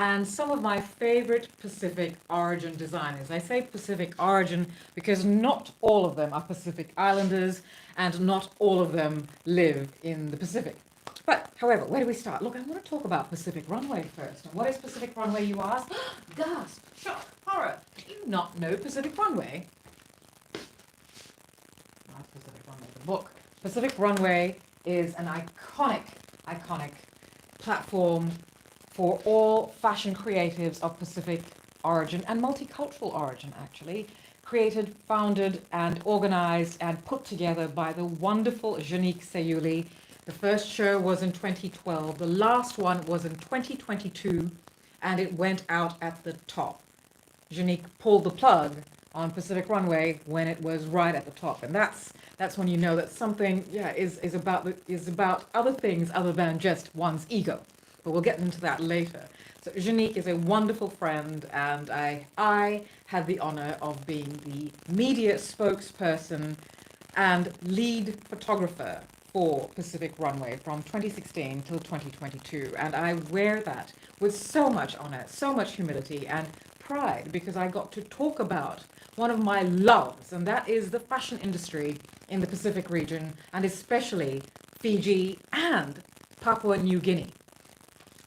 and some of my favorite Pacific origin designers. I say Pacific origin because not all of them are Pacific Islanders and not all of them live in the Pacific. But, however, where do we start? Look, I want to talk about Pacific Runway first. And what is Pacific Runway, you ask? Gasp! Shock! Horror! Do you not know Pacific Runway? Not Pacific Runway, the book. Pacific Runway is an iconic platform for all fashion creatives of Pacific origin and multicultural origin, actually. Created, founded, and organized and put together by the wonderful Janique Sayuli. The first show was in 2012. The last one was in 2022, and it went out at the top. Janique pulled the plug on Pacific Runway when it was right at the top, and that's when you know that something, is about other things other than just one's ego. But we'll get into that later. So Janique is a wonderful friend, and I had the honor of being the media spokesperson and lead photographer for Pacific Runway from 2016 till 2022. And I wear that with so much honor, so much humility and pride, because I got to talk about one of my loves, and that is the fashion industry in the Pacific region, and especially Fiji and Papua New Guinea.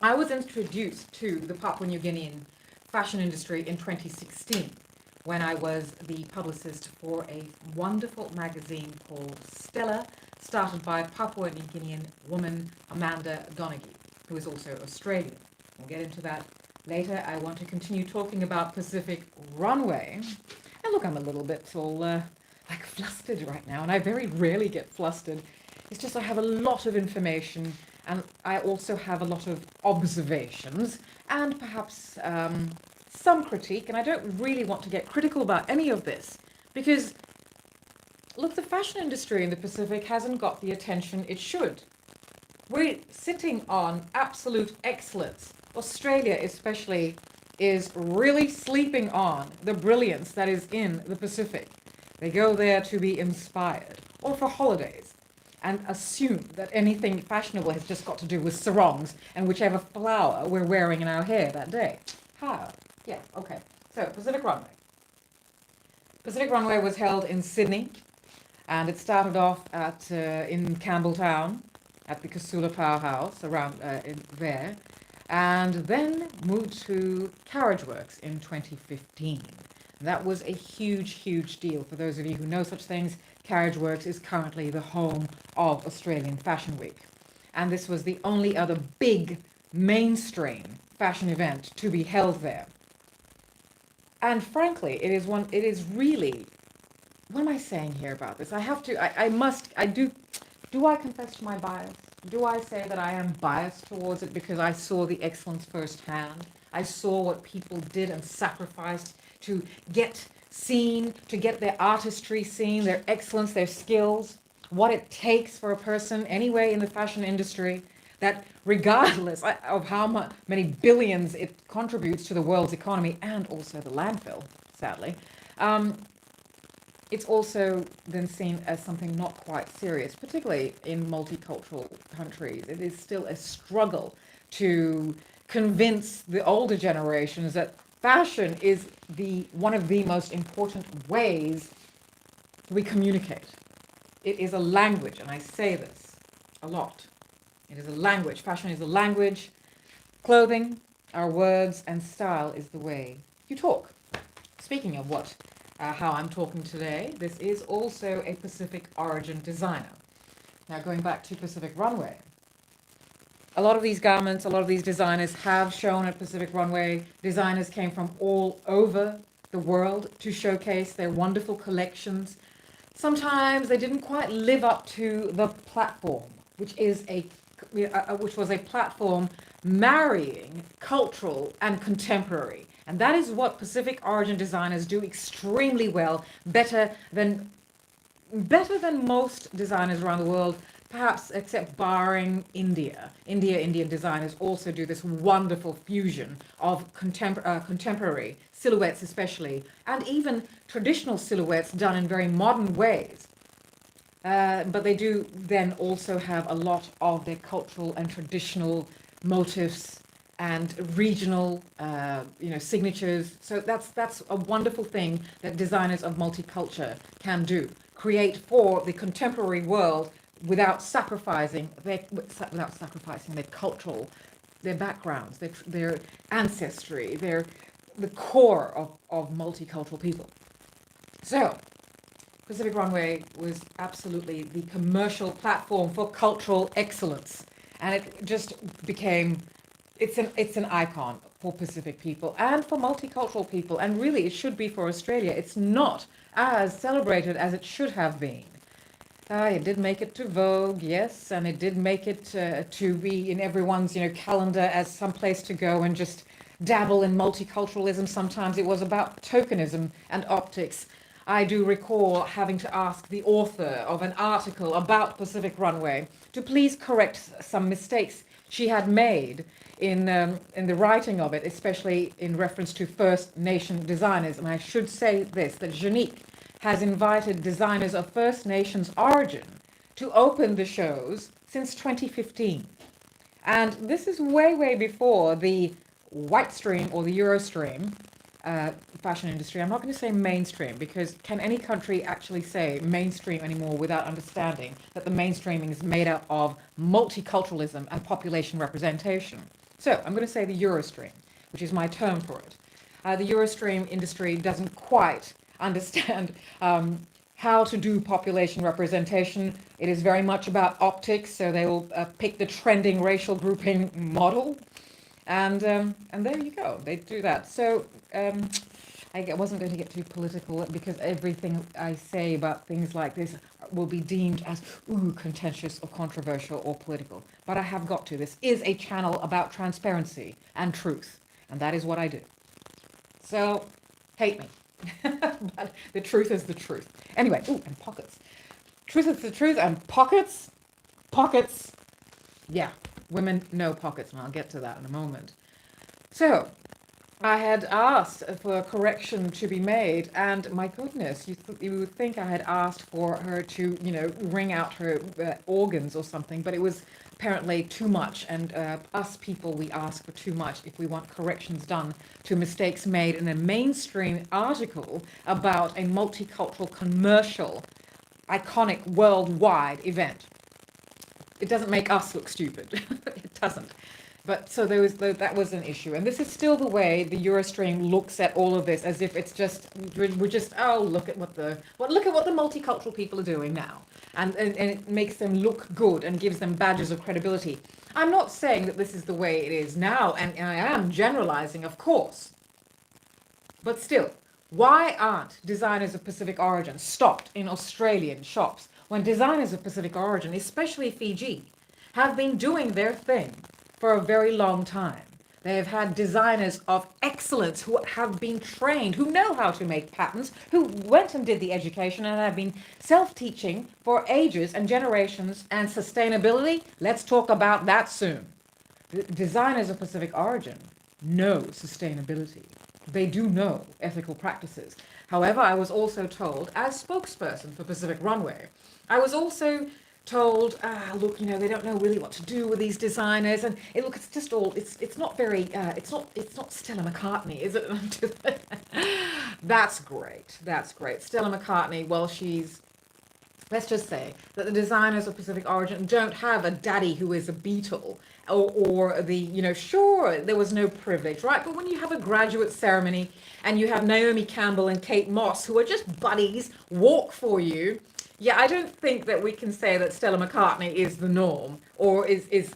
I was introduced to the Papua New Guinean fashion industry in 2016 when I was the publicist for a wonderful magazine called Stella, started by Papua New Guinean woman Amanda Donaghy, who is also Australian. We'll get into that later. I want to continue talking about Pacific Runway. And look, I'm a little bit all like flustered right now, and I very rarely get flustered. It's just I have a lot of information, and I also have a lot of observations and perhaps some critique, and I don't really want to get critical about any of this because, look, the fashion industry in the Pacific hasn't got the attention it should. We're sitting on absolute excellence. Australia especially is really sleeping on the brilliance that is in the Pacific. They go there to be inspired or for holidays and assume that anything fashionable has just got to do with sarongs and whichever flower we're wearing in our hair that day. How? Yeah, okay. So, Pacific Runway. Pacific Runway was held in Sydney, and it started off at in Campbelltown at the Casula Powerhouse around there, and then moved to Carriageworks in 2015. That was a huge deal. For those of you who know such things, Carriageworks is currently the home of Australian Fashion Week. And this was the only other big mainstream fashion event to be held there. And frankly, it is really, what am I saying here about this? Do I confess to my bias? Do I say that I am biased towards it because I saw the excellence firsthand? I saw what people did and sacrificed to get seen, to get their artistry seen, their excellence, their skills, what it takes for a person anyway in the fashion industry, that regardless of how many billions it contributes to the world's economy and also the landfill, sadly, it's also then seen as something not quite serious, particularly in multicultural countries. It is still a struggle to convince the older generations that fashion is one of the most important ways we communicate. It is a language, and I say this a lot. It is a language. Fashion is a language. Clothing, our words, and style is the way you talk. Speaking of how I'm talking today, this is also a Pacific origin designer. Now, going back to Pacific Runway, a lot of these garments, a lot of these designers have shown at Pacific Runway. Designers came from all over the world to showcase their wonderful collections. Sometimes they didn't quite live up to the platform, which was a platform marrying cultural and contemporary. And that is what Pacific origin designers do extremely well, better than most designers around the world, perhaps except barring India. Indian designers also do this wonderful fusion of contemporary silhouettes especially, and even traditional silhouettes done in very modern ways. But they do then also have a lot of their cultural and traditional motifs and regional, signatures. So that's a wonderful thing that designers of multiculture can do. Create for the contemporary world without sacrificing their cultural, their backgrounds, their ancestry, the core of multicultural people. So Pacific Runway was absolutely the commercial platform for cultural excellence, and it just became it's an icon for Pacific people and for multicultural people, and really it should be for Australia. It's not as celebrated as it should have been. It did make it to Vogue, yes, and it did make it to be in everyone's calendar as some place to go and just dabble in multiculturalism. Sometimes it was about tokenism and optics. I do recall having to ask the author of an article about Pacific Runway to please correct some mistakes she had made in the writing of it, especially in reference to First Nation designers. And I should say this, that Janique has invited designers of First Nations origin to open the shows since 2015. And this is way, way before the white stream or the Eurostream fashion industry. I'm not going to say mainstream, because can any country actually say mainstream anymore without understanding that the mainstreaming is made up of multiculturalism and population representation? So I'm going to say the Eurostream, which is my term for it. The Eurostream industry doesn't quite understand how to do population representation. It is very much about optics, so they will pick the trending racial grouping model, and there you go, they do that. So I wasn't going to get too political, because everything I say about things like this will be deemed as contentious or controversial or political. But I have got to. This is a channel about transparency and truth, and that is what I do. So hate me. But the truth is the truth. Anyway, and pockets. Truth is the truth, and pockets. Yeah, women know pockets, and I'll get to that in a moment. So I had asked for a correction to be made, and my goodness, you would think I had asked for her to, wring out her organs or something, but it was apparently too much, and us people, we ask for too much if we want corrections done to mistakes made in a mainstream article about a multicultural, commercial, iconic, worldwide event. It doesn't make us look stupid. It doesn't. But so that was an issue, and this is still the way the Eurostream looks at all of this, as if it's just look at what the multicultural people are doing now, and it makes them look good and gives them badges of credibility. I'm not saying that this is the way it is now, and I am generalizing, of course, but still, why aren't designers of Pacific origin stocked in Australian shops when designers of Pacific origin, especially Fiji, have been doing their thing for a very long time? They have had designers of excellence who have been trained, who know how to make patterns, who went and did the education and have been self-teaching for ages and generations. And sustainability, let's talk about that soon. The designers of Pacific origin know sustainability. They do know ethical practices. However, I was also told, as spokesperson for Pacific Runway, I was also told, look, they don't know really what to do with these designers, and it's just all, it's not very, it's not Stella McCartney, is it? That's great. Stella McCartney, well, let's just say that the designers of Pacific origin don't have a daddy who is a Beatle, or sure, there was no privilege, right? But when you have a graduate ceremony and you have Naomi Campbell and Kate Moss, who are just buddies, walk for you, yeah, I don't think that we can say that Stella McCartney is the norm, or is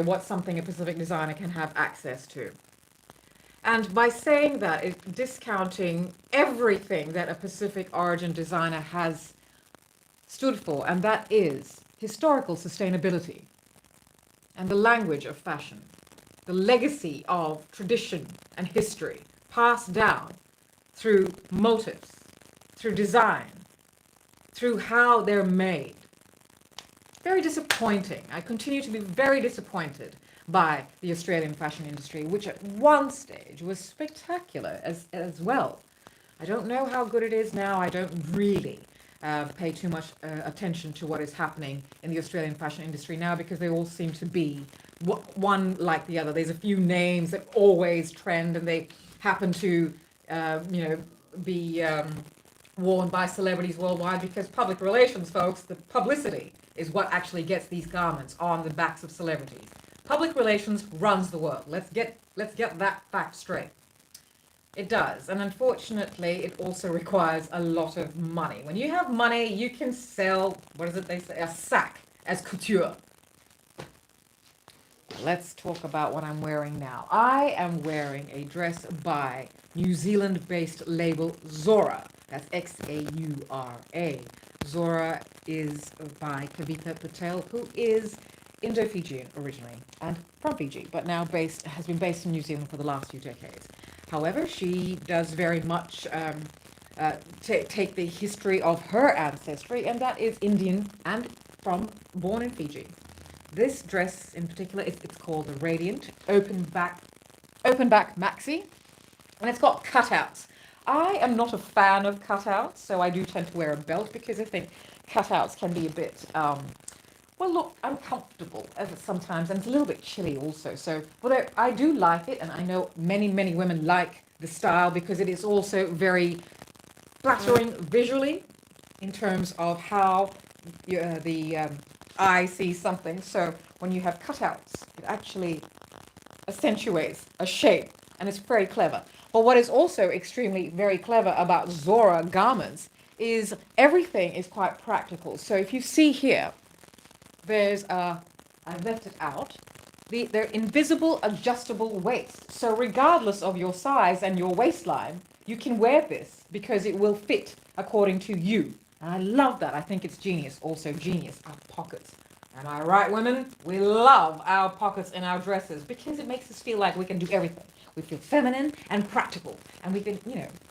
what something a Pacific designer can have access to. And by saying that, it's discounting everything that a Pacific origin designer has stood for, and that is historical sustainability and the language of fashion, the legacy of tradition and history passed down through motifs, through design, through how they're made. Very disappointing. I continue to be very disappointed by the Australian fashion industry, which at one stage was spectacular as well. I don't know how good it is now. I don't really pay too much attention to what is happening in the Australian fashion industry now, because they all seem to be one like the other. There's a few names that always trend, and they happen to, be worn by celebrities worldwide, because public relations, folks, the publicity is what actually gets these garments on the backs of celebrities. Public relations runs the world. Let's get that fact straight. It does, and unfortunately, it also requires a lot of money. When you have money, you can sell, what is it they say, a sack as couture. Let's talk about what I'm wearing now. I am wearing a dress by New Zealand-based label Zora. That's X-A-U-R-A. Zora is by Kavitha Patel, who is Indo-Fijian originally and from Fiji, but now has been based in New Zealand for the last few decades. However, she does very much take the history of her ancestry, and that is Indian and born in Fiji. This dress in particular, it's called a Radiant open back maxi, and it's got cutouts. I am not a fan of cutouts, so I do tend to wear a belt because I think cutouts can be a bit uncomfortable sometimes, and it's a little bit chilly also. So, although I do like it, and I know many women like the style because it is also very flattering visually in terms of how the eye sees something. So when you have cutouts, it actually accentuates a shape, and it's very clever. But what is also extremely very clever about Zora garments is everything is quite practical. So if you see here, there's I've left it out, they're invisible adjustable waist. So regardless of your size and your waistline, you can wear this because it will fit according to you. And I love that. I think it's genius. Also genius, our pockets. Am I right, women? We love our pockets in our dresses because it makes us feel like we can do everything. We feel feminine and practical, and we can,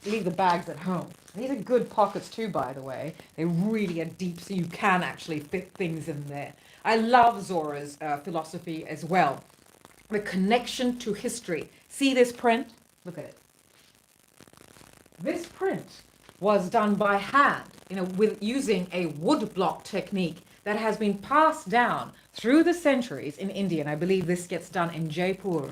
leave the bags at home. These are good pockets too, by the way. They really are deep, so you can actually fit things in there. I love Zora's philosophy as well. The connection to history. See this print? Look at it. This print was done by hand, with using a wood block technique that has been passed down through the centuries in India. And I believe this gets done in Jaipur.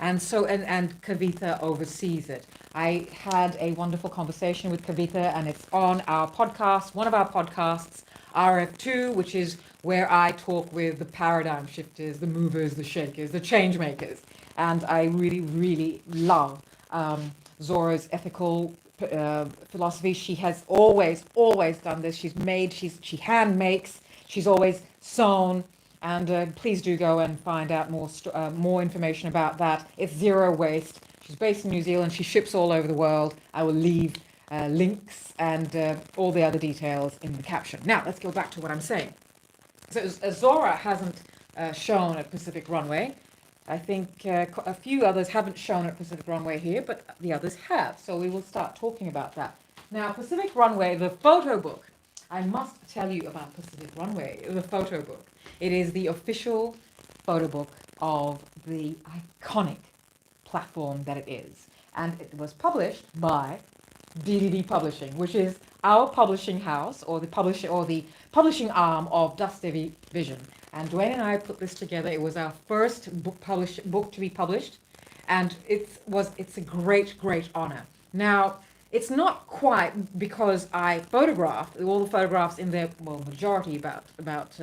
And Kavitha oversees it. I had a wonderful conversation with Kavitha, and it's on our podcast, one of our podcasts, RF2, which is where I talk with the paradigm shifters, the movers, the shakers, the change makers. And I really, really love Zora's ethical philosophy. She has always done this. She hand makes, she's always sewn. And please do go and find out more information about that. It's zero waste. She's based in New Zealand. She ships all over the world. I will leave links and all the other details in the caption. Now, let's go back to what I'm saying. So Zora hasn't shown at Pacific Runway. I think a few others haven't shown at Pacific Runway here, but the others have. So we will start talking about that. Now, Pacific Runway, the photo book. I must tell you about Pacific Runway, the photo book. It is the official photo book of the iconic platform that it is. And it was published by DDD Publishing, which is our publishing house, or the publishing arm of Dust Devi Vision. And Dwayne and I put this together. It was our first book to be published, and it's a great honor. Now, it's not quite because I photographed all the photographs in there. Well, majority, about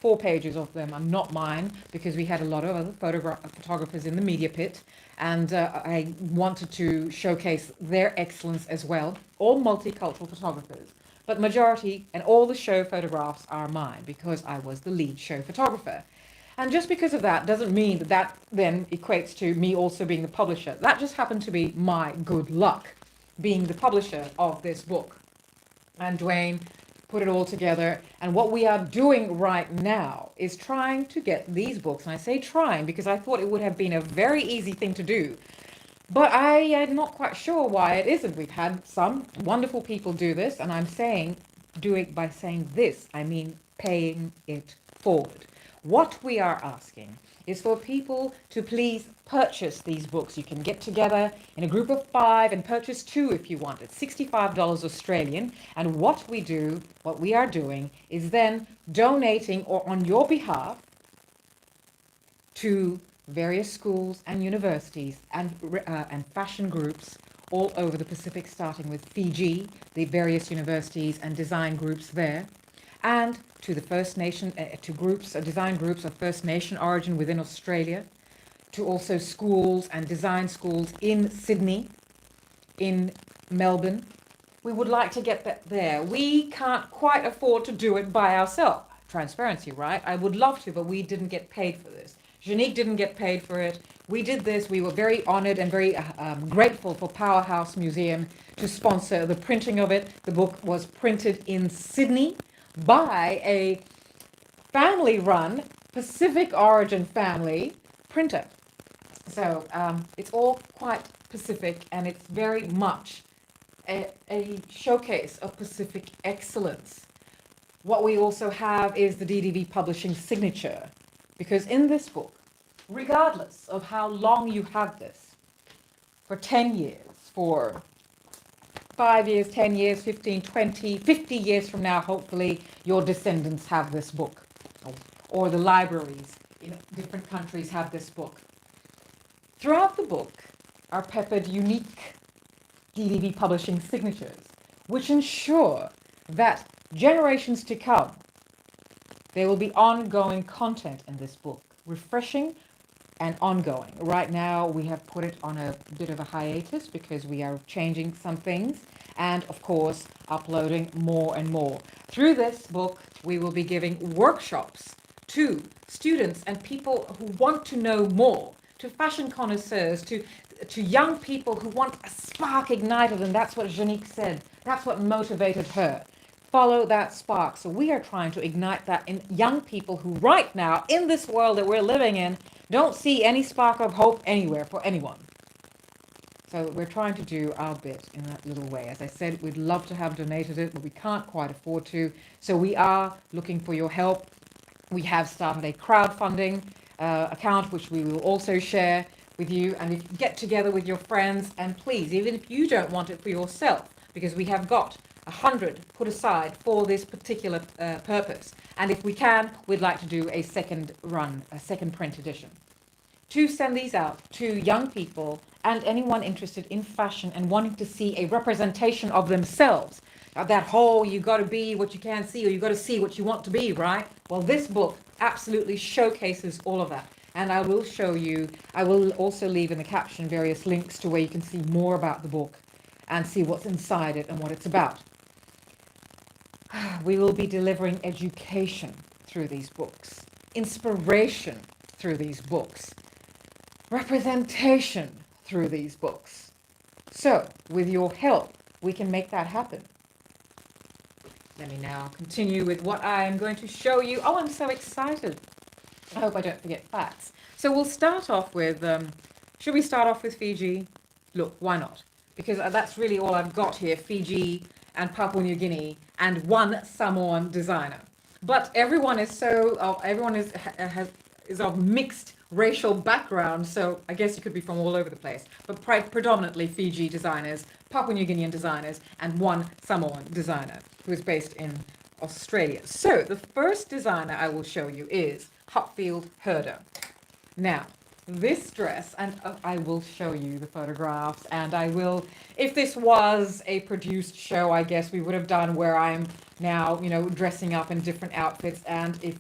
4 pages of them are not mine, because we had a lot of other photographers in the media pit, and I wanted to showcase their excellence as well. All multicultural photographers, but majority and all the show photographs are mine because I was the lead show photographer. And just because of that doesn't mean that then equates to me also being the publisher. That just happened to be my good luck, being the publisher of this book. And Dwayne put it all together. And what we are doing right now is trying to get these books. And I say trying because I thought it would have been a very easy thing to do. But I am not quite sure why it isn't. We've had some wonderful people do this. And I'm saying, do it by saying this. I mean, paying it forward. What we are asking is for people to please purchase these books. You can get together in a group of 5 and purchase 2 if you want. It's $65 Australian. And what we are doing is then donating, or on your behalf, to various schools and universities and fashion groups all over the Pacific, starting with Fiji, the various universities and design groups there, and to the First Nation, to groups, design groups of First Nation origin within Australia, to also schools and design schools in Sydney, in Melbourne. We would like to get that there. We can't quite afford to do it by ourselves. Transparency, right? I would love to, but we didn't get paid for this. Janique didn't get paid for it. We did this. We were very honored and very grateful for Powerhouse Museum to sponsor the printing of it. The book was printed in Sydney by a family-run Pacific origin family printer. So it's all quite Pacific, and it's very much a showcase of Pacific excellence. What we also have is the DDV Publishing signature, because in this book, regardless of how long you have this, for 10 years, for 5 years, 10 years, 15, 20, 50 years from now, hopefully your descendants have this book, or the libraries in different countries have this book. Throughout the book are peppered unique DDV Publishing signatures, which ensure that generations to come, there will be ongoing content in this book, refreshing and ongoing. Right now, we have put it on a bit of a hiatus because we are changing some things and, of course, uploading more and more. Through this book, we will be giving workshops to students and people who want to know more, to fashion connoisseurs, to young people who want a spark ignited, and that's what Janique said. That's what motivated her. Follow that spark. So we are trying to ignite that in young people who right now, in this world that we're living in, don't see any spark of hope anywhere for anyone. So we're trying to do our bit in that little way. As I said, we'd love to have donated it, but we can't quite afford to. So we are looking for your help. We have started a crowdfunding account, which we will also share with you. And if you get together with your friends, and please, even if you don't want it for yourself, because we have got 100 put aside for this particular purpose. And if we can, we'd like to do a second run, a second print edition, to send these out to young people and anyone interested in fashion and wanting to see a representation of themselves. That whole, you got to be what you can't see, or you got to see what you want to be, right? Well, this book absolutely showcases all of that. And I will show you, I will also leave in the caption various links to where you can see more about the book and see what's inside it and what it's about. We will be delivering education through these books, inspiration through these books, representation through these books. So, with your help, we can make that happen. Let me now continue with what I am going to show you. Oh, I'm so excited. I hope I don't forget facts. So we'll start off with, should we start off with Fiji? Look, why not? Because that's really all I've got here, Fiji and Papua New Guinea, and one Samoan designer. But everyone is is of mixed racial background, so I guess you could be from all over the place. But predominantly Fiji designers, Papua New Guinean designers, and one Samoan designer who is based in Australia. So the first designer I will show you is Hupfield Herder. Now, this dress, and I will show you the photographs, and I will, if this was a produced show, I guess we would have done where I'm now, you know, dressing up in different outfits, and if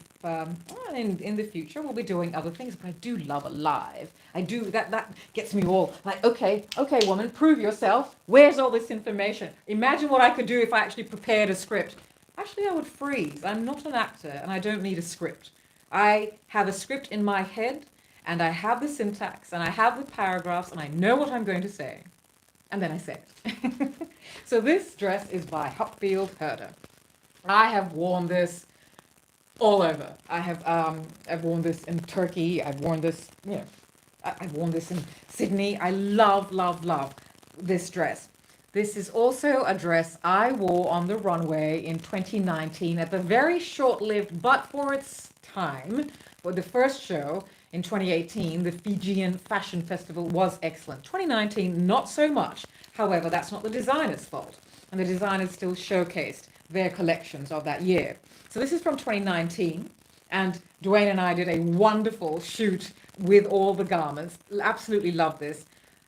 in the future we'll be doing other things, but I do love a live. I do, that gets me all like, okay woman, prove yourself. Where's all this information? Imagine what I could do if I actually prepared a script. Actually, I would freeze. I'm not an actor, and I don't need a script. I have a script in my head, and I have the syntax, and I have the paragraphs, and I know what I'm going to say. And then I say it. So this dress is by Hupfield Herder. I have worn this all over. I've worn this in Turkey. I've worn this, I've worn this in Sydney. I love, love, love this dress. This is also a dress I wore on the runway in 2019 at the very short-lived, but for its time, for the first show, in 2018, the Fijian Fashion Festival was excellent. 2019, not so much. However, that's not the designer's fault. And the designers still showcased their collections of that year. So this is from 2019. And Dwayne and I did a wonderful shoot with all the garments. Absolutely love this.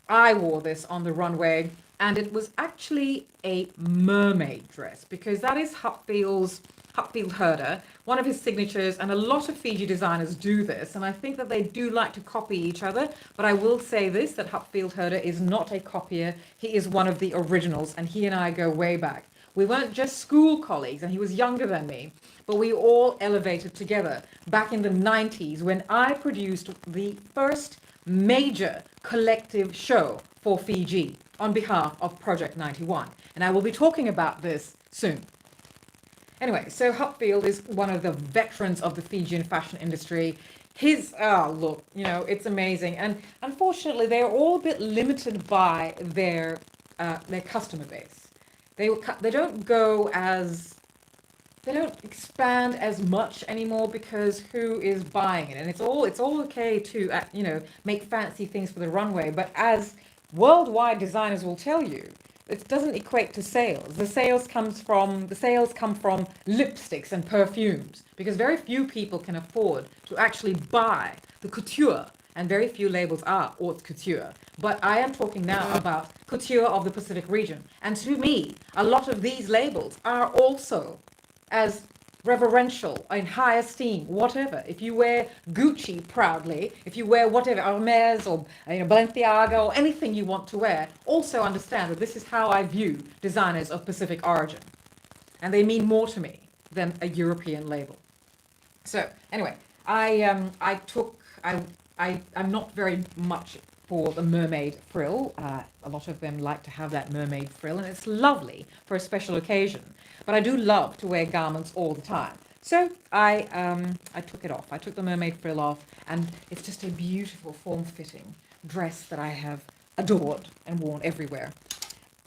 I wore this on the runway, and it was actually a mermaid dress, because that is Hupfield Herder, one of his signatures, and a lot of Fiji designers do this, and I think that they do like to copy each other. But I will say this, that Hupfield Herder is not a copier. He is one of the originals, and he and I go way back. We weren't just school colleagues, and he was younger than me, but we all elevated together back in the 90s when I produced the first major collective show for Fiji on behalf of Project 91. And I will be talking about this soon. Anyway, so Hupfield is one of the veterans of the Fijian fashion industry. His, look, you know, it's amazing. And unfortunately, they're all a bit limited by their customer base. They don't go as, they don't expand as much anymore, because who is buying it? And it's all okay to, you know, make fancy things for the runway, but as worldwide designers will tell you, it doesn't equate to sales. The sales come from lipsticks and perfumes, because very few people can afford to actually buy the couture, and very few labels are haute couture. But I am talking now about couture of the Pacific region, and to me, a lot of these labels are also as reverential, in high esteem, whatever. If you wear Gucci proudly, if you wear whatever, Hermes or Balenciaga or anything you want to wear, also understand that this is how I view designers of Pacific origin. And they mean more to me than a European label. So anyway, I'm not very much for the mermaid frill. A lot of them like to have that mermaid frill, and it's lovely for a special occasion. But I do love to wear garments all the time. So I took it off. I took the mermaid frill off, and it's just a beautiful form-fitting dress that I have adored and worn everywhere.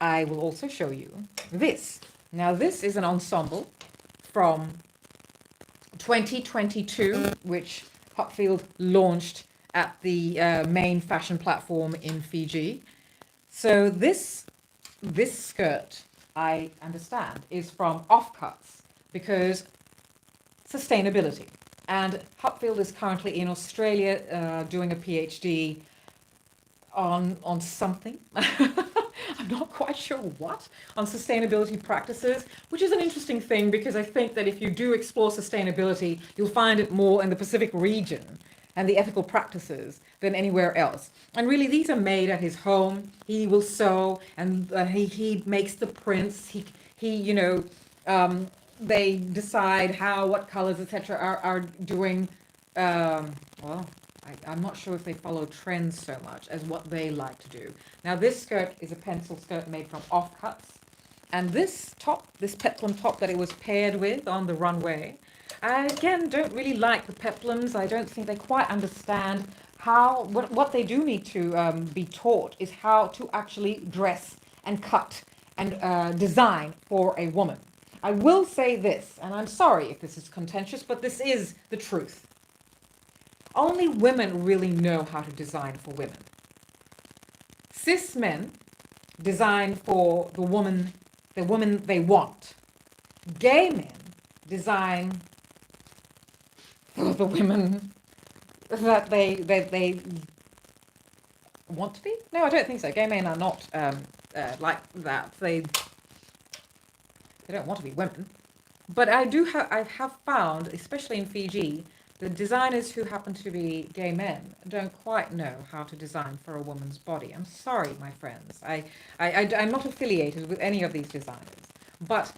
I will also show you this. Now, this is an ensemble from 2022, which Hupfield launched at the main fashion platform in Fiji. So this skirt, I understand, is from offcuts, because sustainability. And Hupfield is currently in Australia doing a PhD on something. I'm not quite sure what, on sustainability practices, which is an interesting thing, because I think that if you do explore sustainability, you'll find it more in the Pacific region and the ethical practices than anywhere else. And really, these are made at his home. He will sew, and he makes the prints. They decide what colors, etc. are doing. I'm not sure if they follow trends so much as what they like to do. Now, this skirt is a pencil skirt made from offcuts. And this top, this peplum top that it was paired with on the runway, I, again, don't really like the peplums. I don't think they quite understand what they do need to be taught is how to actually dress and cut and design for a woman. I will say this, and I'm sorry if this is contentious, but this is the truth. Only women really know how to design for women. Cis men design for the woman they want. Gay men design for the women that they want to be. No, I don't think so. Gay men are not like that. They don't want to be women. But I have found, especially in Fiji, the designers who happen to be gay men don't quite know how to design for a woman's body. I'm sorry, my friends. I'm not affiliated with any of these designers. But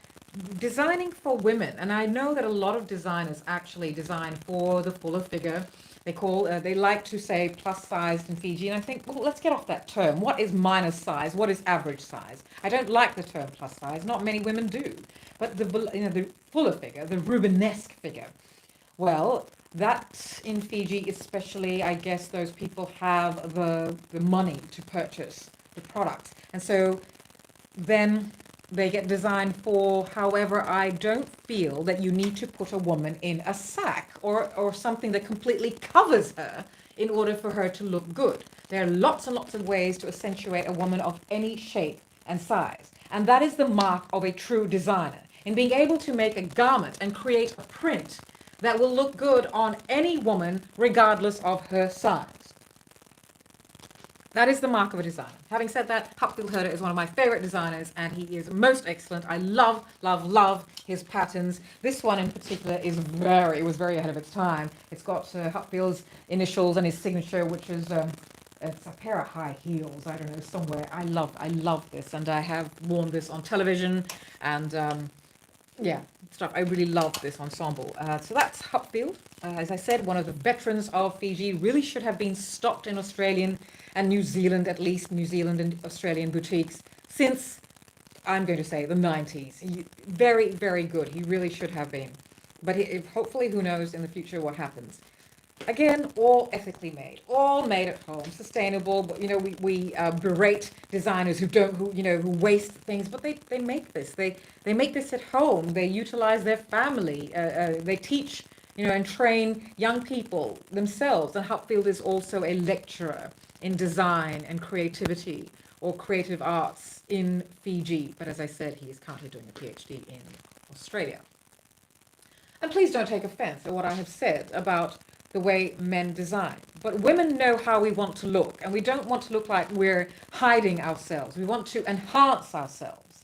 designing for women, and I know that a lot of designers actually design for the fuller figure. They like to say plus sized in Fiji, and I think, well, let's get off that term. What is minus size? What is average size? I don't like the term plus size. Not many women do. But the fuller figure, the Rubenesque figure, well, that in Fiji especially, I guess those people have the money to purchase the products. And so then they get designed for. However, I don't feel that you need to put a woman in a sack or something that completely covers her in order for her to look good. There are lots and lots of ways to accentuate a woman of any shape and size. And that is the mark of a true designer, in being able to make a garment and create a print that will look good on any woman, regardless of her size. That is the mark of a designer. Having said that, Hupfield Herder is one of my favorite designers, and he is most excellent. I love, love, love his patterns. This one in particular is it was very ahead of its time. It's got Hupfield's initials and his signature, which is it's a pair of high heels, I don't know, somewhere. I love this, and I have worn this on television, and yeah, stuff. I really love this ensemble. So that's Hupfield. As I said, one of the veterans of Fiji, really should have been stocked in Australian and New Zealand, at least New Zealand and Australian boutiques, since, I'm going to say, the 90s. Very, very good. He really should have been. But hopefully, who knows in the future what happens. Again, all ethically made, all made at home, sustainable. But you know, we berate designers who waste things, but they make this. They make this at home. They utilize their family. They teach, and train young people themselves. And Hupfield is also a lecturer in design and creativity or creative arts in Fiji. But as I said, he is currently doing a PhD in Australia. And please don't take offense at what I have said about the way men design. But women know how we want to look, and we don't want to look like we're hiding ourselves. We want to enhance ourselves.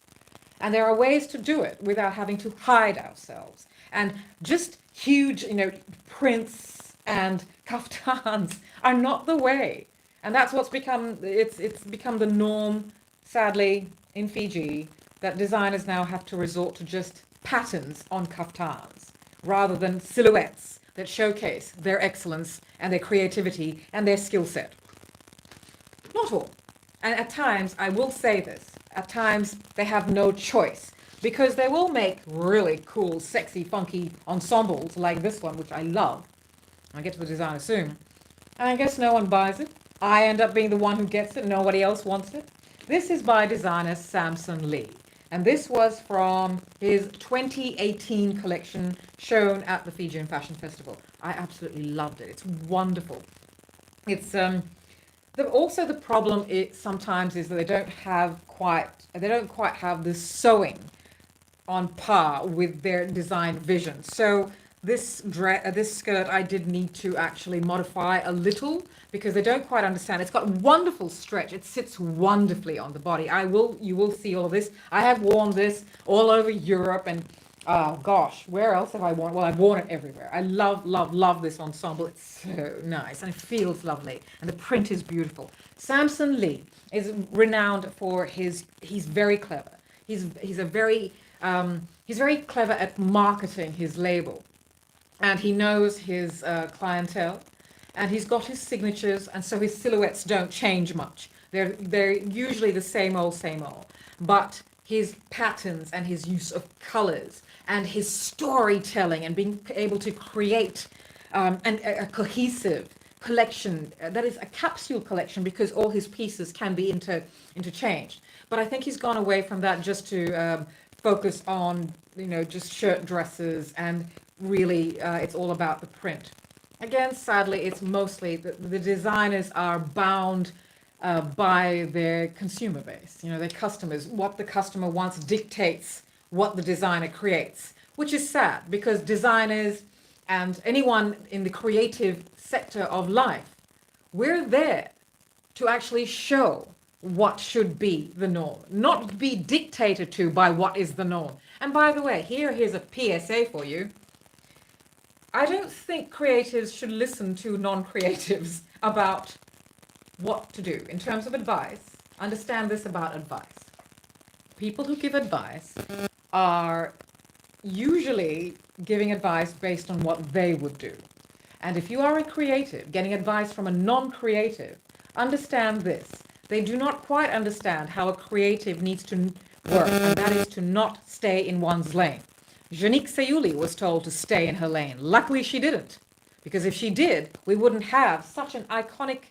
And there are ways to do it without having to hide ourselves. And just huge, prints and kaftans are not the way. And that's what's become, it's become the norm, sadly, in Fiji, that designers now have to resort to just patterns on kaftans rather than silhouettes that showcase their excellence and their creativity and their skill set. Not all. And at times, I will say this, at times they have no choice, because they will make really cool, sexy, funky ensembles like this one, which I love. I'll get to the designer soon. And I guess no one buys it. I end up being the one who gets it. Nobody else wants it. This is by designer Samson Lee. And this was from his 2018 collection shown at the Fijian Fashion Festival. I absolutely loved it. It's wonderful. It's also the problem sometimes is that they don't quite have the sewing on par with their design vision. So this skirt I did need to actually modify a little because they don't quite understand. It's got wonderful stretch. It sits wonderfully on the body. You will see all of this. I have worn this all over Europe, and oh gosh, where else have I worn? Well, I've worn it everywhere. I love, love, love this ensemble. It's so nice and it feels lovely, and the print is beautiful. Samson Lee is renowned for he's very clever. He's very clever at marketing his label. And he knows his clientele, and he's got his signatures, and so his silhouettes don't change much. They're usually the same old. But his patterns and his use of colors and his storytelling and being able to create a cohesive collection, that is a capsule collection, because all his pieces can be interchanged. But I think he's gone away from that just to focus on, just shirt dresses, and really it's all about the print. Again, sadly, it's mostly the designers are bound by their consumer base, their customers. What the customer wants dictates what the designer creates, which is sad, because designers and anyone in the creative sector of life, we're there to actually show what should be the norm, not be dictated to by what is the norm. And by the way, here's a PSA for you. I don't think creatives should listen to non-creatives about what to do in terms of advice. Understand this about advice. People who give advice are usually giving advice based on what they would do. And if you are a creative getting advice from a non-creative, understand this. They do not quite understand how a creative needs to work, and that is to not stay in one's lane. Janique Sayuli was told to stay in her lane. Luckily, she didn't, because if she did, we wouldn't have such an iconic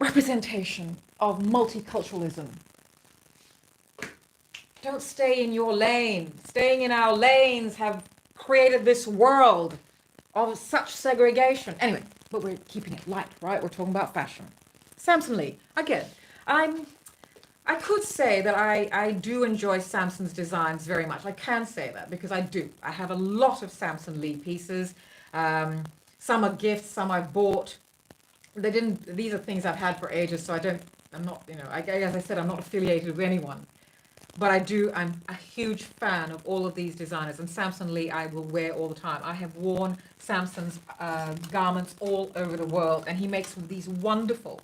representation of multiculturalism. Don't stay in your lane. Staying in our lanes have created this world of such segregation. Anyway, but we're keeping it light, right? We're talking about fashion. Samson Lee, again, I could say that I do enjoy Samson's designs very much. I can say that because I do. I have a lot of Samson Lee pieces. Some are gifts, some I've bought. These are things I've had for ages, so I'm not, as I said, I'm not affiliated with anyone. But I'm a huge fan of all of these designers, and Samson Lee I will wear all the time. I have worn Samson's garments all over the world, and he makes these wonderful,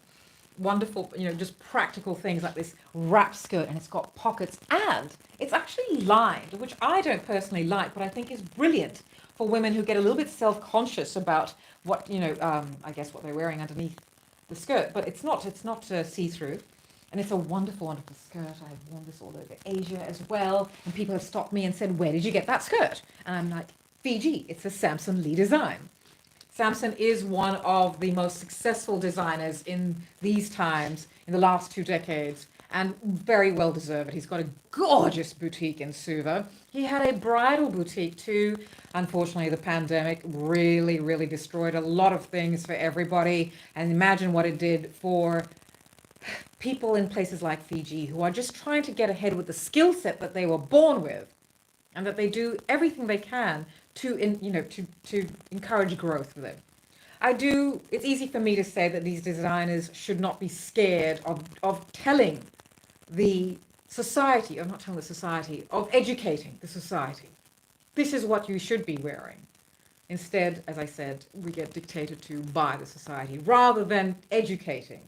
just practical things like this wrap skirt, and it's got pockets, and it's actually lined, which I don't personally like, but I think is brilliant for women who get a little bit self-conscious about what, I guess what they're wearing underneath the skirt. But it's not see-through. And it's a wonderful, wonderful skirt. I've worn this all over Asia as well. And people have stopped me and said, where did you get that skirt? And I'm like, Fiji. It's a Samson Lee design. Samson is one of the most successful designers in these times, in the last 2 decades, and very well deserved. He's got a gorgeous boutique in Suva. He had a bridal boutique too. Unfortunately, the pandemic really, really destroyed a lot of things for everybody. And imagine what it did for people in places like Fiji who are just trying to get ahead with the skill set that they were born with, and that they do everything they can to encourage growth for them. It's easy for me to say that these designers should not be scared of telling the society, of not telling the society, of educating the society. This is what you should be wearing. Instead, as I said, we get dictated to by the society rather than educating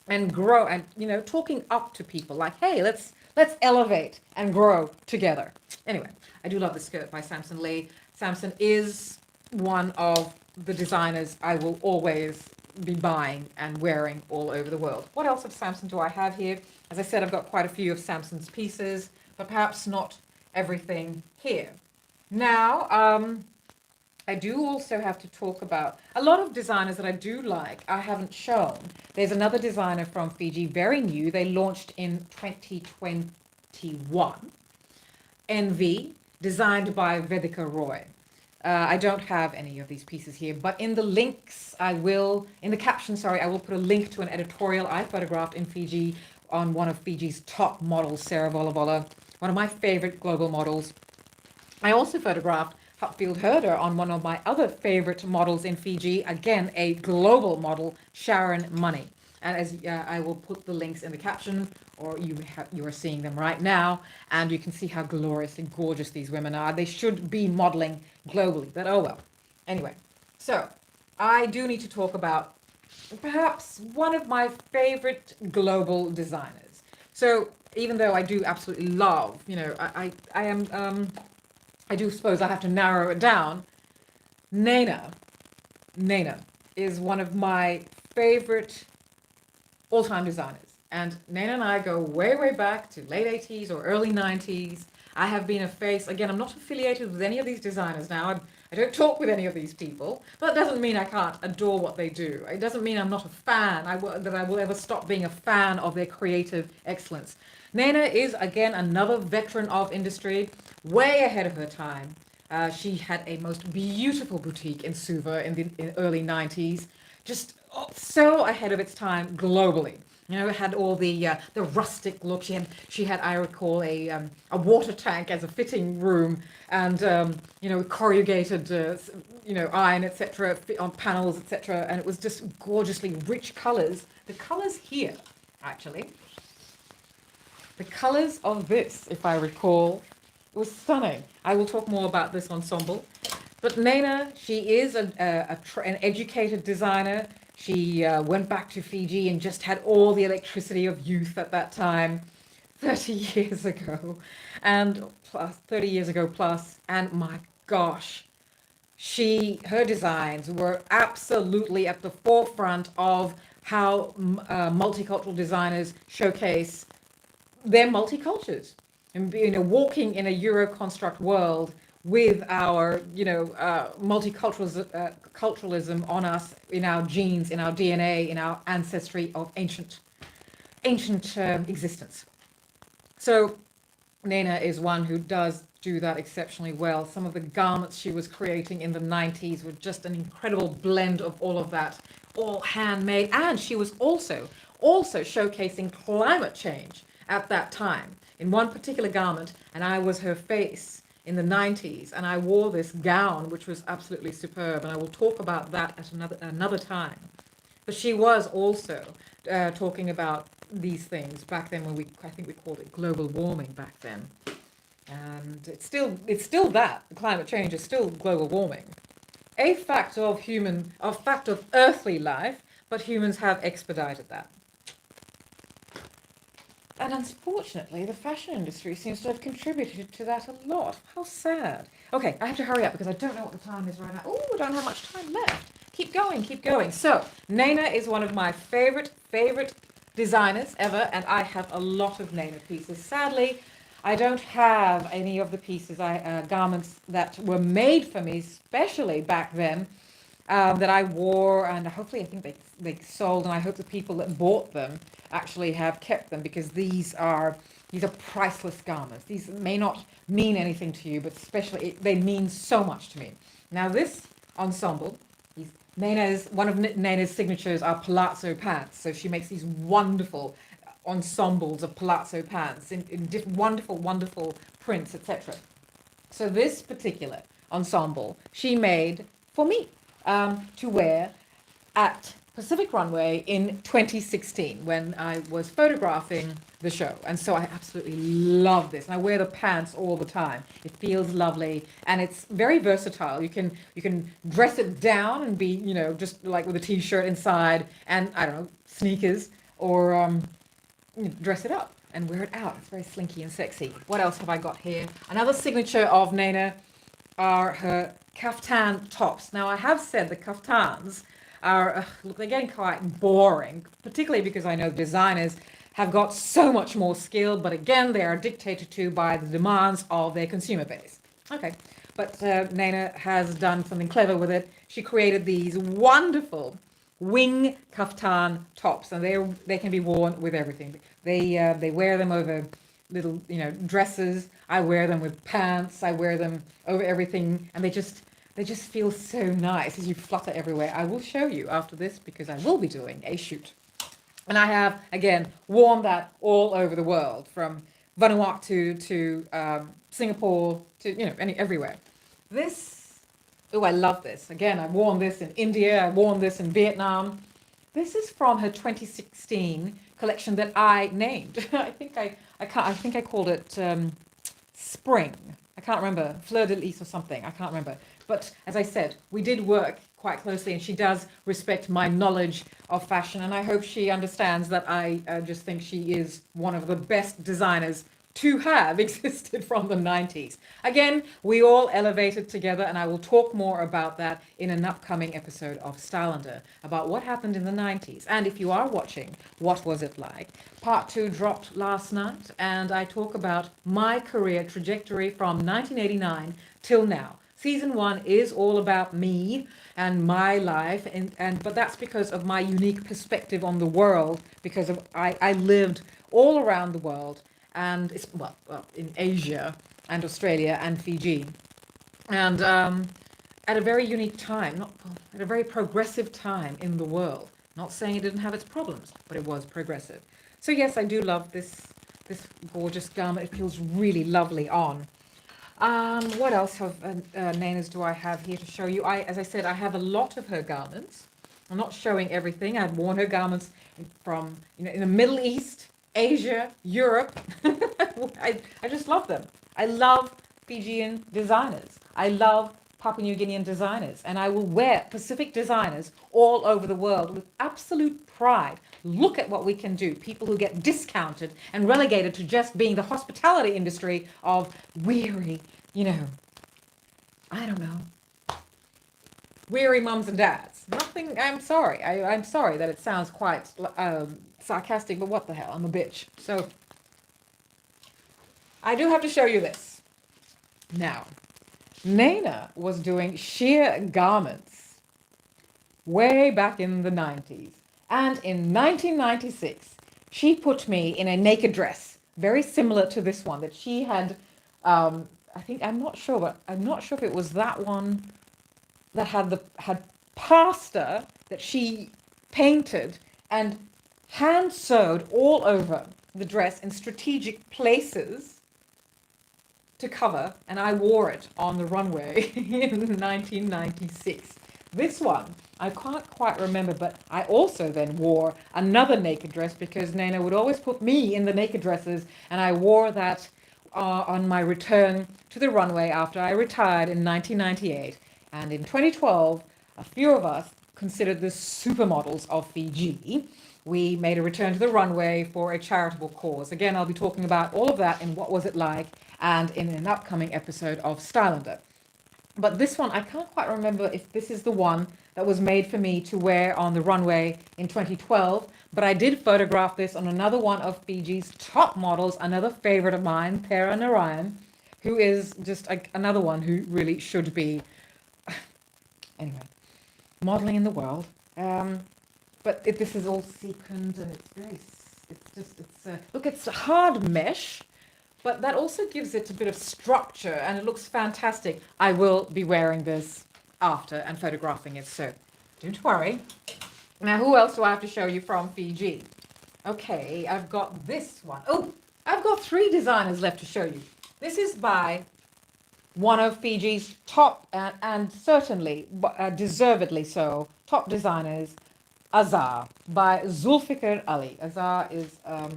and grow and talking up to people like, hey, let's elevate and grow together. Anyway, I do love the skirt by Samson Lee. Samson is one of the designers I will always be buying and wearing all over the world. What else of Samson do I have here? As I said, I've got quite a few of Samson's pieces, but perhaps not everything here. Now, I do also have to talk about a lot of designers that I do like. I haven't shown. There's another designer from Fiji, very new. They launched in 2021. NV, designed by Vedika Roy. I don't have any of these pieces here, but in the links, in the caption, I will put a link to an editorial I photographed in Fiji on one of Fiji's top models, Sarah Volavola, one of my favorite global models. I also photographed Hupfield Herder on one of my other favorite models in Fiji, again, a global model, Sharon Money. And as I will put the links in the caption, or you are seeing them right now, and you can see how glorious and gorgeous these women are. They should be modeling globally, but oh well. Anyway, so I do need to talk about perhaps one of my favorite global designers. So even though I do absolutely love, I do suppose I have to narrow it down. Nena is one of my favorite all-time designers. And Nena and I go way, way back to late 80s or early 90s. I have been a face, again, I'm not affiliated with any of these designers now. I don't talk with any of these people, but that doesn't mean I can't adore what they do. It doesn't mean I'm not a fan, that I will ever stop being a fan of their creative excellence. Nena is, again, another veteran of industry, way ahead of her time. She had a most beautiful boutique in Suva in the early 90s, just so ahead of its time globally. It had all the rustic look. She had, I recall, a water tank as a fitting room, and corrugated iron, etc., on panels, etc. And it was just gorgeously rich colors. The colors here, actually, the colors of this, if I recall, it was stunning. I will talk more about this ensemble. But Nena, she is an educated designer. She went back to Fiji and just had all the electricity of youth at that time, 30 years ago, and plus 30 years ago plus. And my gosh, her designs were absolutely at the forefront of how multicultural designers showcase their multicultures. And walking in a Euroconstruct world with our, multiculturalism on us, in our genes, in our DNA, in our ancestry of ancient existence. So Nena is one who does do that exceptionally well. Some of the garments she was creating in the 90s were just an incredible blend of all of that, all handmade. And she was also also showcasing climate change at that time in one particular garment, and I was her face in the 90s, and I wore this gown which was absolutely superb, and I will talk about that at another time. But she was also talking about these things back then when I think we called it global warming back then. And it's still that climate change is still global warming, a fact of earthly life, but humans have expedited that. And unfortunately, the fashion industry seems to have contributed to that a lot. How sad. Okay, I have to hurry up because I don't know what the time is right now. Oh, I don't have much time left. Keep going, keep going. So, Nena is one of my favorite designers ever, and I have a lot of Nena pieces. Sadly, I don't have any of the pieces, garments that were made for me, especially back then, that I wore, and hopefully I think they sold, and I hope the people that bought them actually have kept them, because these are priceless garments. These may not mean anything to you, but especially they mean so much to me. Now this ensemble, one of Nena's signatures are palazzo pants, so she makes these wonderful ensembles of palazzo pants in wonderful prints, etc. So this particular ensemble she made for me to wear at Pacific Runway in 2016 when I was photographing the show. And so I absolutely love this. And I wear the pants all the time. It feels lovely and it's very versatile. You can dress it down and be, just like with a t-shirt inside and, I don't know, sneakers, or dress it up and wear it out. It's very slinky and sexy. What else have I got here? Another signature of Nena are her kaftan tops. Now I have said the kaftans are, they're getting quite boring, particularly because I know designers have got so much more skill, but again, they are dictated to by the demands of their consumer base. Okay, but Nena has done something clever with it. She created these wonderful wing kaftan tops, and they can be worn with everything. They wear them over little dresses. I wear them with pants. I wear them over everything, and they just feel so nice as you flutter everywhere. I will show you after this because I will be doing a shoot. And I have, again, worn that all over the world, from Vanuatu to Singapore to, everywhere. I love this. Again, I've worn this in India. I've worn this in Vietnam. This is from her 2016 collection that I named. I think I called it Spring. I can't remember, Fleur de Lis or something. I can't remember. But as I said, we did work quite closely, and she does respect my knowledge of fashion, and I hope she understands that I just think she is one of the best designers to have existed from the 90s. Again, we all elevated together, and I will talk more about that in an upcoming episode of Stylander, about what happened in the 90s. And if you are watching What Was It Like, part 2 dropped last night, and I talk about my career trajectory from 1989 till now. Season 1 is all about me and my life, but that's because of my unique perspective on the world, because I lived all around the world, and it's well in Asia and Australia and Fiji, and at a very unique time, at a very progressive time in the world. Not saying it didn't have its problems, but it was progressive. So yes, I do love this gorgeous garment. It feels really lovely on. What else of Nena's do I have here to show you? As I said, I have a lot of her garments. I'm not showing everything. I've worn her garments from, in the Middle East, Asia, Europe. I just love them. I love Fijian designers. I love Papua New Guinean designers. And I will wear Pacific designers all over the world with absolute pride. Look at what we can do. People who get discounted and relegated to just being the hospitality industry of weary, I don't know, weary mums and dads. Nothing, I'm sorry. I'm sorry that it sounds quite sarcastic, but what the hell, I'm a bitch. So I do have to show you this. Now, Nena was doing sheer garments way back in the 90s. And in 1996, she put me in a naked dress, very similar to this one that she had. I'm not sure if it was that one that had pasta that she painted and hand sewed all over the dress in strategic places to cover, and I wore it on the runway in 1996. This one, I can't quite remember, but I also then wore another naked dress because Nana would always put me in the naked dresses, and I wore that on my return to the runway after I retired in 1998. And in 2012, a few of us, considered the supermodels of Fiji, we made a return to the runway for a charitable cause. Again, I'll be talking about all of that in What Was It Like and in an upcoming episode of Stylander. But this one, I can't quite remember if this is the one that was made for me to wear on the runway in 2012, but I did photograph this on another one of Fiji's top models, another favorite of mine, Para Narayan, who is just another one who really should be, anyway, modeling in the world. But this is all sequined and look, it's hard mesh, but that also gives it a bit of structure and it looks fantastic. I will be wearing this after and photographing it, so don't worry. Now, who else do I have to show you from Fiji? Okay, I've got this one. Oh, I've got 3 designers left to show you. This is by one of Fiji's top and certainly deservedly so top designers, Azar, by Zulfikar Ali. Azar is, I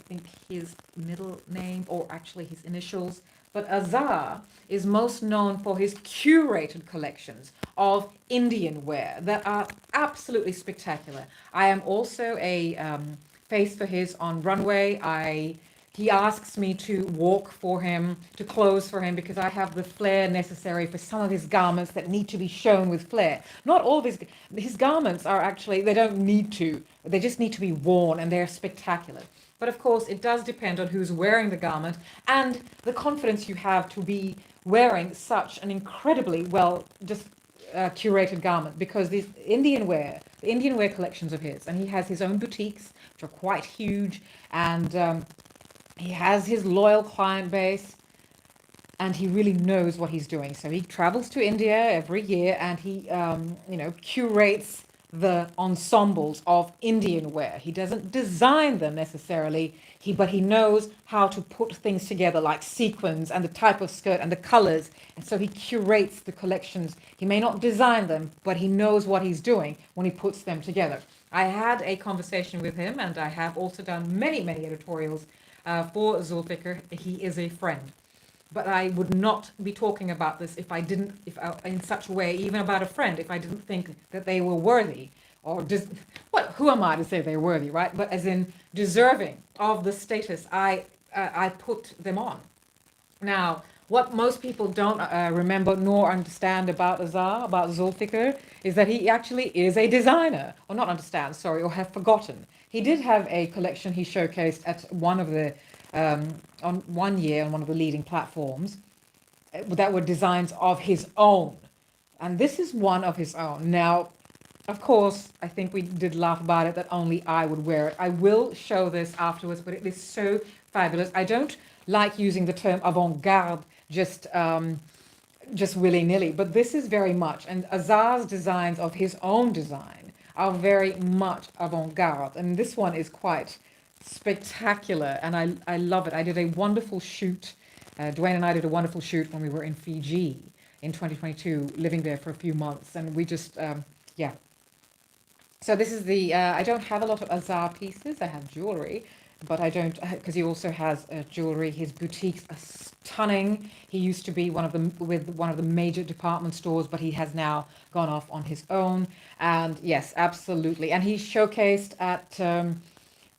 think, his middle name, or actually his initials. But Azar is most known for his curated collections of Indian wear that are absolutely spectacular. I am also a face for his on runway. He asks me to walk for him, to close for him, because I have the flair necessary for some of his garments that need to be shown with flair. Not all of his garments are actually, they don't need to, they just need to be worn, and they're spectacular. But of course, it does depend on who's wearing the garment and the confidence you have to be wearing such an incredibly well curated garment, because the Indian wear collections of his, and he has his own boutiques, which are quite huge, and he has his loyal client base, and he really knows what he's doing. So he travels to India every year, and he, curates the ensembles of Indian wear. He doesn't design them necessarily, but he knows how to put things together, like sequins and the type of skirt and the colors. And so he curates the collections. He may not design them, but he knows what he's doing when he puts them together. I had a conversation with him, and I have also done many, many editorials for Zulfikar. He is a friend. But I would not be talking about this in such a way, even about a friend, if I didn't think that they were worthy, or who am I to say they're worthy, right? But as in deserving of the status I put them on. Now, what most people don't remember nor understand about Azar, about Zulfikar, is that he actually is a designer, or not understand, sorry, or have forgotten. He did have a collection he showcased at one of the on one year on one of the leading platforms that were designs of his own, and this is one of his own. Now, of course, I think we did laugh about it that only I would wear it. I will show this afterwards, but it is so fabulous. I don't like using the term avant-garde just willy-nilly, but this is very much, and Azar's designs of his own design are very much avant-garde, and this one is quite spectacular, and I love it. I did a wonderful shoot. Dwayne and I did a wonderful shoot when we were in Fiji in 2022, living there for a few months, and we just, yeah. So this is the, I don't have a lot of Azar pieces. I have jewelry, but I don't, because he also has jewelry. His boutiques are stunning. He used to be with one of the major department stores, but he has now gone off on his own. And yes, absolutely. And he showcased at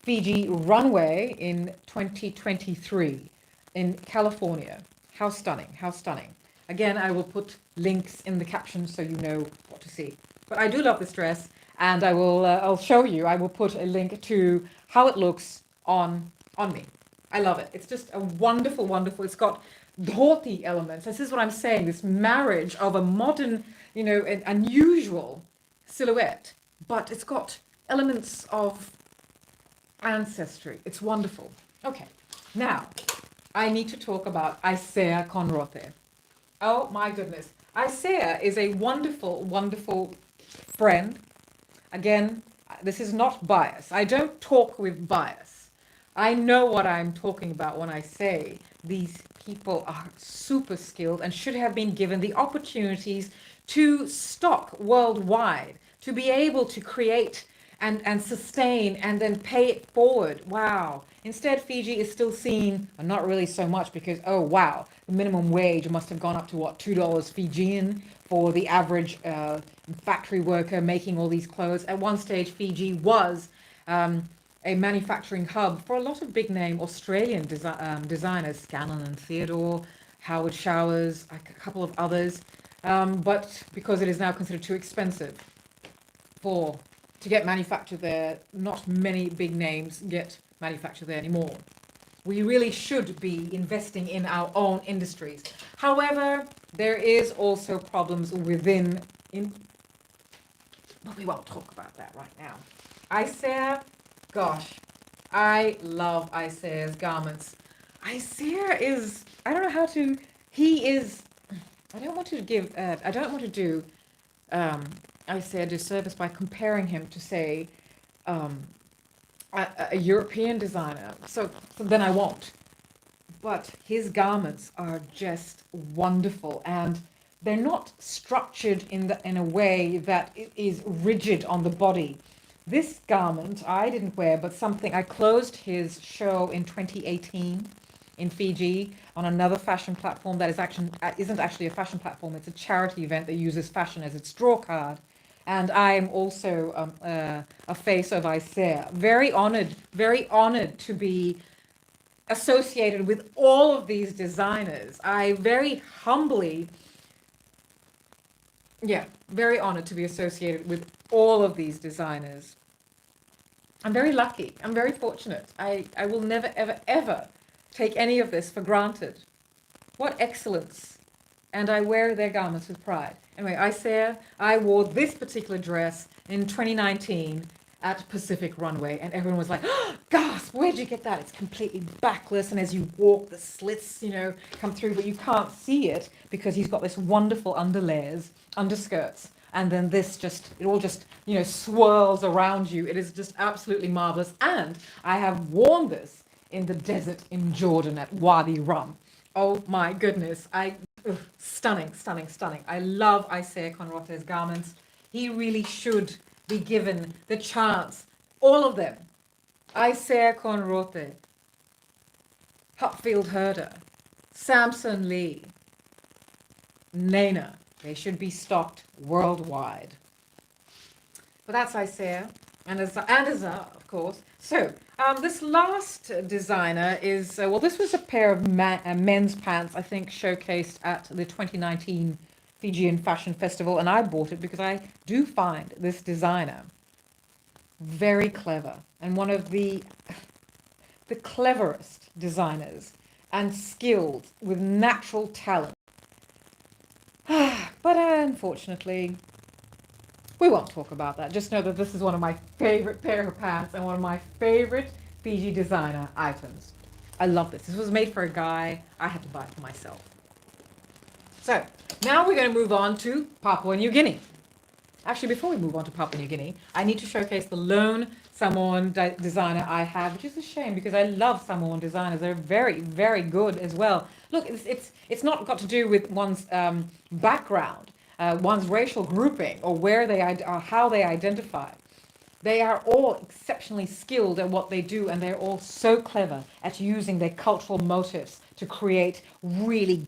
Fiji Runway in 2023 in California. How stunning, how stunning. Again, I will put links in the caption so you know what to see. But I do love this dress, and I'll show you. I will put a link to how it looks on me. I love it. It's just a wonderful, wonderful, it's got dhoti elements. This is what I'm saying, this marriage of a modern, an unusual silhouette, but it's got elements of ancestry. It's wonderful. Okay, now I need to talk about Isaiah Conrote. Oh my goodness. Isaiah is a wonderful, wonderful friend. Again, this is not bias. I don't talk with bias. I know what I'm talking about when I say these people are super skilled and should have been given the opportunities to stock worldwide, to be able to create and sustain and then pay it forward. Wow. Instead, Fiji is still seen, not really so much because, oh, wow, the minimum wage must have gone up to what, $2 Fijian for the average factory worker making all these clothes. At one stage, Fiji was a manufacturing hub for a lot of big name Australian designers, Scanlon and Theodore, Howard Showers, a couple of others. But because it is now considered too expensive to get manufactured there, not many big names get manufactured there anymore. We really should be investing in our own industries. However, there is also problems within, but we won't talk about that right now. Isaiah, gosh, I love Isaiah's garments. Isaiah is, I don't know how to, he is, I don't want to do Isaiah a disservice by comparing him to, say, a European designer. So then I won't. But his garments are just wonderful, and they're not structured in a way that it is rigid on the body. This garment I didn't wear, but something I closed his show in 2018 in Fiji on another fashion platform that isn't actually a fashion platform. It's a charity event that uses fashion as its draw card. And I am also a face of Isaiah. Very honored to be associated with all of these designers. Very honored to be associated with all of these designers. I'm very lucky. I'm very fortunate. I will never, ever, ever take any of this for granted. What excellence. And I wear their garments with pride. Anyway, Isaiah, I wore this particular dress in 2019 at Pacific Runway, and everyone was like, oh, gasp, where'd you get that? It's completely backless, and as you walk, the slits, come through, but you can't see it because he's got this wonderful underskirts, and then it all just, swirls around you. It is just absolutely marvelous, and I have worn this in the desert in Jordan at Wadi Rum. Oh my goodness, stunning. I love Isaiah Conrote's garments. He really should be given the chance. All of them. Isaiah Conrote, Hupfield Herder, Samson Lee, Nana. They should be stocked worldwide. But that's Isaiah and Azar, of course. So, this last designer is, this was a pair of men's pants, I think, showcased at the 2019 Fijian Fashion Festival, and I bought it because I do find this designer very clever and one of the cleverest designers and skilled with natural talent. But unfortunately, we won't talk about that. Just know that this is one of my favorite pair of pants and one of my favorite Fiji designer items. I love this. This was made for a guy. I had to buy it for myself. So now we're going to move on to Papua New Guinea. Actually, before we move on to Papua New Guinea, I need to showcase the lone Samoan designer I have, which is a shame because I love Samoan designers. They're very, very good as well. Look, it's not got to do with one's background, one's racial grouping, or how they identify. They are all exceptionally skilled at what they do, and they're all so clever at using their cultural motifs to create really,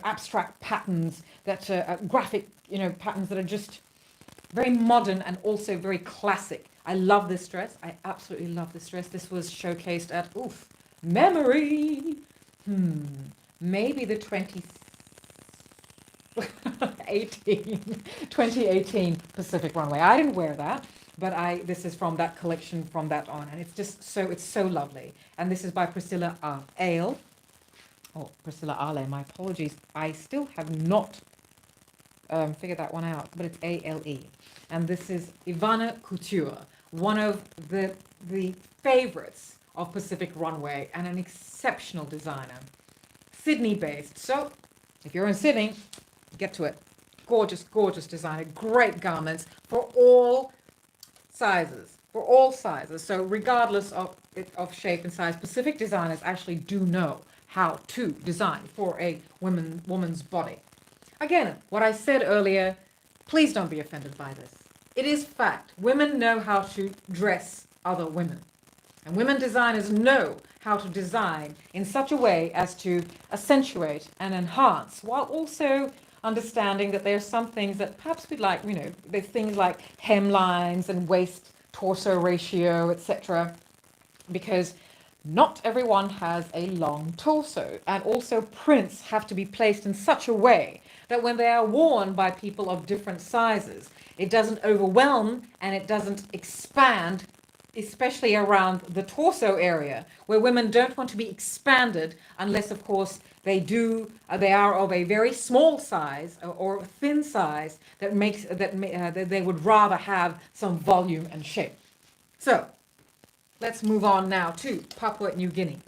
abstract patterns that graphic, patterns that are just very modern and also very classic. I love this dress. I absolutely love this dress. This was showcased at memory. Maybe the 2018 Pacific Runway. I didn't wear that, but this is from that collection from that on, and it's so lovely. And this is by Priscilla Ale. Oh, Priscilla Ale, my apologies. I still have not figured that one out, but it's ALE. And this is Ivana Couture, one of the favorites of Pacific Runway and an exceptional designer. Sydney-based. So if you're in Sydney, get to it. Gorgeous, gorgeous designer. Great garments for all sizes. for all sizes. So regardless of shape and size, Pacific designers actually do know how to design for a woman's body. Again, what I said earlier, please don't be offended by this. It is fact. Women know how to dress other women. And women designers know how to design in such a way as to accentuate and enhance, while also understanding that there are some things that perhaps we'd like, there's things like hemlines and waist torso ratio, etc. Because not everyone has a long torso, and also prints have to be placed in such a way that when they are worn by people of different sizes, it doesn't overwhelm and it doesn't expand, especially around the torso area, where women don't want to be expanded unless, of course, they are of a very small size or thin size that they would rather have some volume and shape. So let's move on now to Papua New Guinea.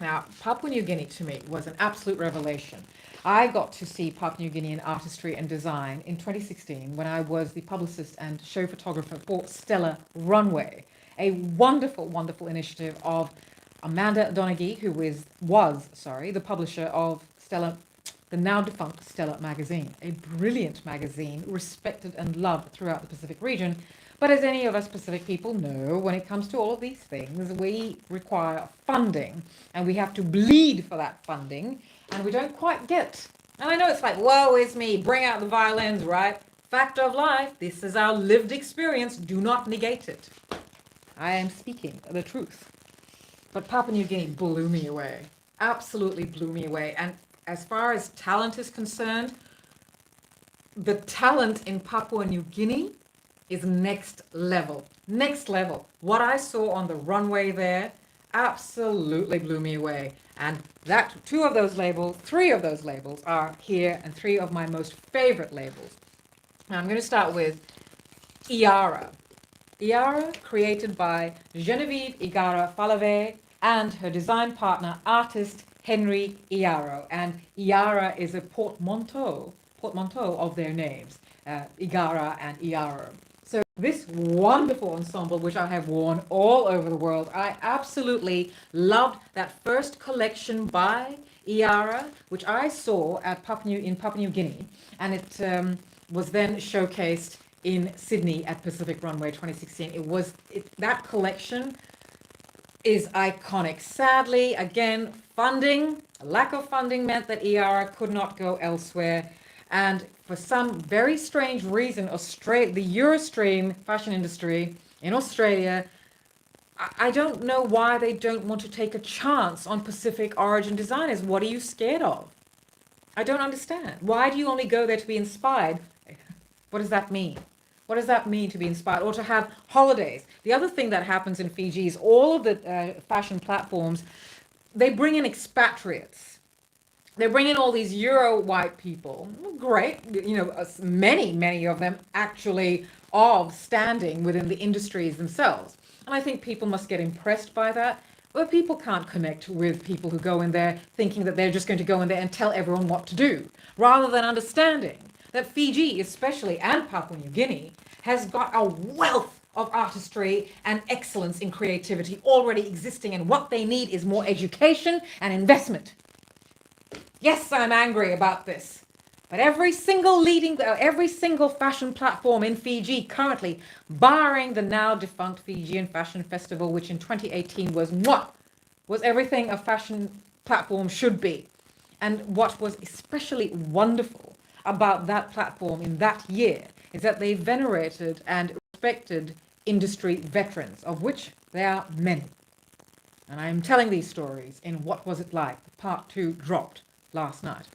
Now, Papua New Guinea to me was an absolute revelation. I got to see Papua New Guinean artistry and design in 2016 when I was the publicist and show photographer for Stella Runway, a wonderful, wonderful initiative of Amanda Donaghy, who was the publisher of Stella, the now defunct Stella magazine, a brilliant magazine respected and loved throughout the Pacific region. But as any of us Pacific people know, when it comes to all of these things, we require funding, and we have to bleed for that funding, and we don't quite get. And I know it's like, woe is me, bring out the violins, right? Fact of life, this is our lived experience, do not negate it. I am speaking the truth. But Papua New Guinea blew me away, absolutely blew me away. And as far as talent is concerned, the talent in Papua New Guinea is next level. Next level. What I saw on the runway there absolutely blew me away. And three of those labels are here, and three of my most favorite labels. Now I'm going to start with Iara. Iara, created by Genevieve Igara Falave and her design partner, artist Henry Iaro. And Iara is a portmanteau of their names, Igara and Iaro. So this wonderful ensemble, which I have worn all over the world, I absolutely loved that first collection by Iara, which I saw in Papua New Guinea, and it was then showcased in Sydney at Pacific Runway 2016. That collection is iconic. Sadly, again, lack of funding meant that Iara could not go elsewhere. And for some very strange reason, the Eurostream fashion industry in Australia, I don't know why they don't want to take a chance on Pacific origin designers. What are you scared of? I don't understand. Why do you only go there to be inspired? What does that mean? What does that mean to be inspired or to have holidays? The other thing that happens in Fiji is all of the fashion platforms, they bring in expatriates. They bring in all these Euro white people. Great, many of them actually of standing within the industries themselves. And I think people must get impressed by that. But people can't connect with people who go in there thinking that they're just going to go in there and tell everyone what to do, rather than understanding that Fiji, especially, and Papua New Guinea, has got a wealth of artistry and excellence in creativity already existing, and what they need is more education and investment. Yes, I'm angry about this, but every single fashion platform in Fiji currently, barring the now defunct Fijian Fashion Festival, which in 2018 was everything a fashion platform should be. And what was especially wonderful about that platform in that year is that they venerated and respected industry veterans, of which there are many. And I am telling these stories in What Was It Like? Part 2 dropped last night.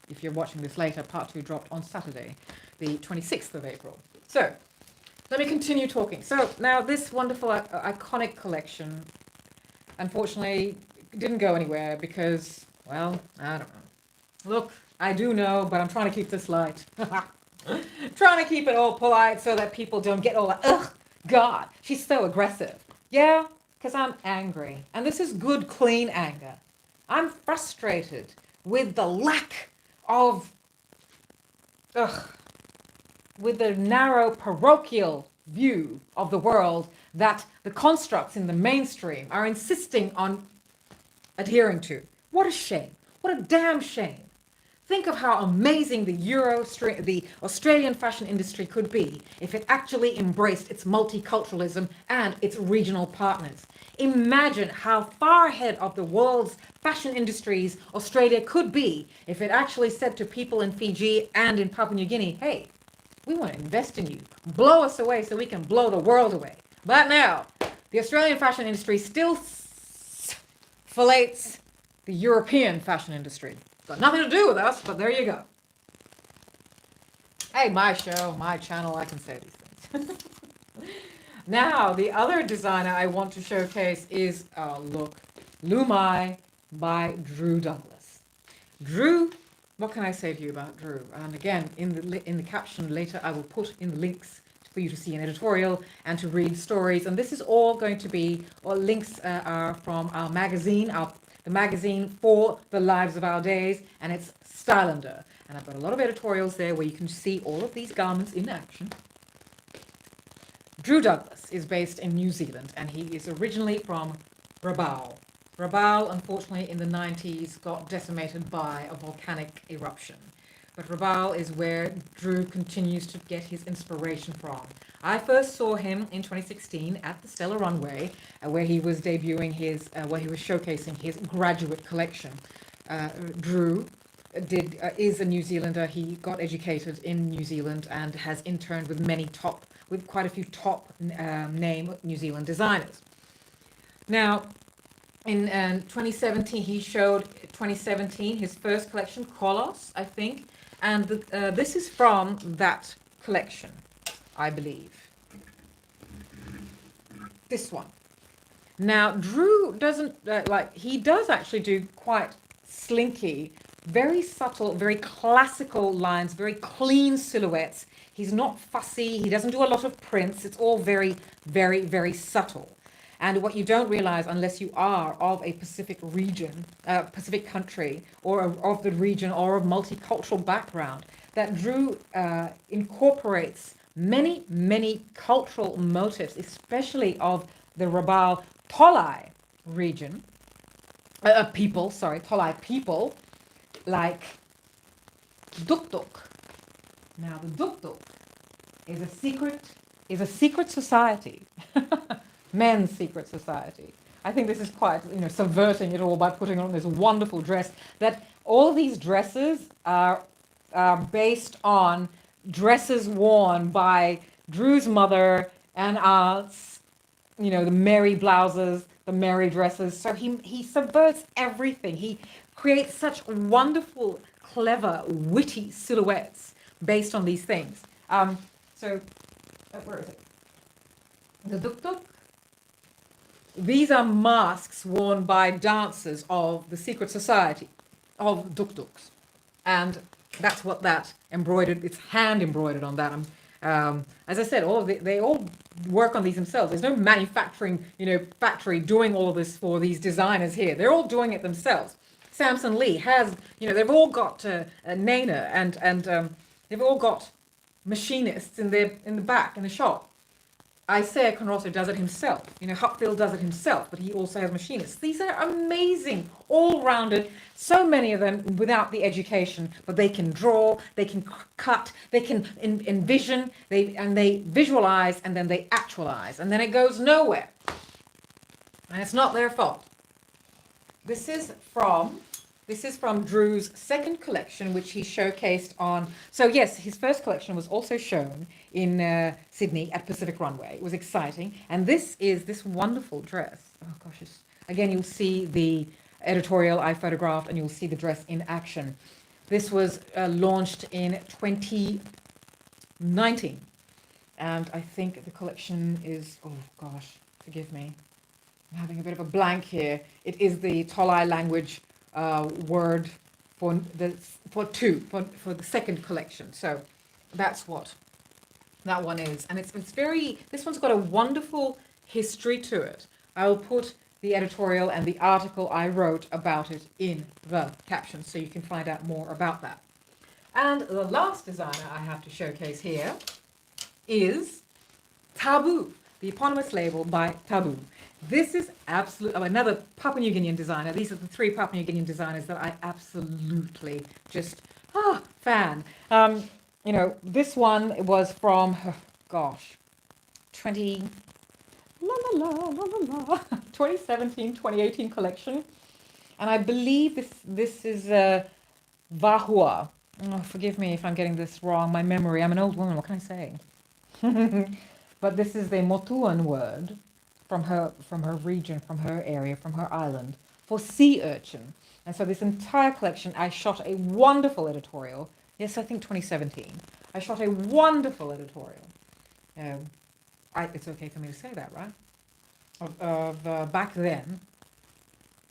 If you're watching this later, part 2 dropped on Saturday, the 26th of April. So let me continue talking. So now this wonderful iconic collection, unfortunately, didn't go anywhere because, well, I don't know. Look, I do know, but I'm trying to keep this light. Trying to keep it all polite so that people don't get all like, ugh, God, she's so aggressive. Yeah, because I'm angry. And this is good, clean anger. I'm frustrated with the lack of, with the narrow parochial view of the world that the constructs in the mainstream are insisting on adhering to. What a shame. What a damn shame. Think of how amazing the Australian fashion industry could be if it actually embraced its multiculturalism and its regional partners. Imagine how far ahead of the world's fashion industries Australia could be if it actually said to people in Fiji and in Papua New Guinea, hey, we want to invest in you. Blow us away so we can blow the world away. But now, the Australian fashion industry still fillets the European fashion industry. Got nothing to do with us, but there you go. Hey, my show, my channel, I can say these things. Now, the other designer I want to showcase is, look, Lumai by Drew Douglas. Drew, what can I say to you about Drew? And again, in the caption later, I will put in the links for you to see an editorial and to read stories. And this is all going to be, or links are from our magazine, the magazine for the lives of our days, and it's Stylander. And I've got a lot of editorials there where you can see all of these garments in action. Drew Douglas is based in New Zealand, and he is originally from Rabaul. Rabaul, unfortunately, in the 90s got decimated by a volcanic eruption. But Rabaul is where Drew continues to get his inspiration from. I first saw him in 2016 at the Stellar Runway, where he was debuting where he was showcasing his graduate collection. Drew is a New Zealander. He got educated in New Zealand and has interned with quite a few top name New Zealand designers. Now, in 2017, he showed his first collection, Kolos, I think, and this is from that collection, I believe. This one. Now, Drew doesn't, he does actually do quite slinky, very subtle, very classical lines, very clean silhouettes. He's not fussy. He doesn't do a lot of prints. It's all very, very, very subtle. And what you don't realize unless you are of a Pacific region, Pacific country, or of the region or of multicultural background, that Drew incorporates many, many cultural motifs, especially of the Rabaul Tolai region, Tolai people, like Duk Duk. Now, the Duk Duk is a secret society. Men's secret society. I think this is quite, subverting it all by putting on this wonderful dress. That all these dresses are based on dresses worn by Drew's mother and aunts. The merry blouses, the merry dresses. So he subverts everything. He creates such wonderful, clever, witty silhouettes based on these things. Where is it? The Duk Duk. These are masks worn by dancers of the secret society of Duk Duks. And that's what that embroidered, it's hand embroidered on that. As I said, they all work on these themselves. There's no manufacturing, factory doing all of this for these designers here. They're all doing it themselves. Samson Lee has, they've all got Nana and they've all got machinists in the back in the shop. Isaiah Conrosso does it himself. Hupfield does it himself, but he also has machinists. These are amazing, all-rounded, so many of them without the education, but they can draw, they can cut, they can envision, they visualize, and then they actualize, and then it goes nowhere. And it's not their fault. This is from Drew's second collection, which he showcased on. So yes, his first collection was also shown in Sydney at Pacific Runway. It was exciting. And this is this wonderful dress. Oh gosh, again, you'll see the editorial I photographed and you'll see the dress in action. This was launched in 2019. And I think the collection is, oh gosh, forgive me. I'm having a bit of a blank here. It is the Tolai language word for the second collection. So that's what that one is, and it's very. This one's got a wonderful history to it. I will put the editorial and the article I wrote about it in the caption, so you can find out more about that. And the last designer I have to showcase here is Taboo, the eponymous label by Taboo. This is another Papua New Guinean designer. These are the three Papua New Guinean designers that I absolutely just fan. This one was from, 20 2017, 2018 collection, and I believe this is Vahua. Oh, forgive me if I'm getting this wrong. My memory. I'm an old woman. What can I say? But this is the Motuan word from her region, from her area, from her island for sea urchin. And so this entire collection, I shot a wonderful editorial. Yes, I think 2017. I shot a wonderful editorial. It's okay for me to say that, right? Of back then,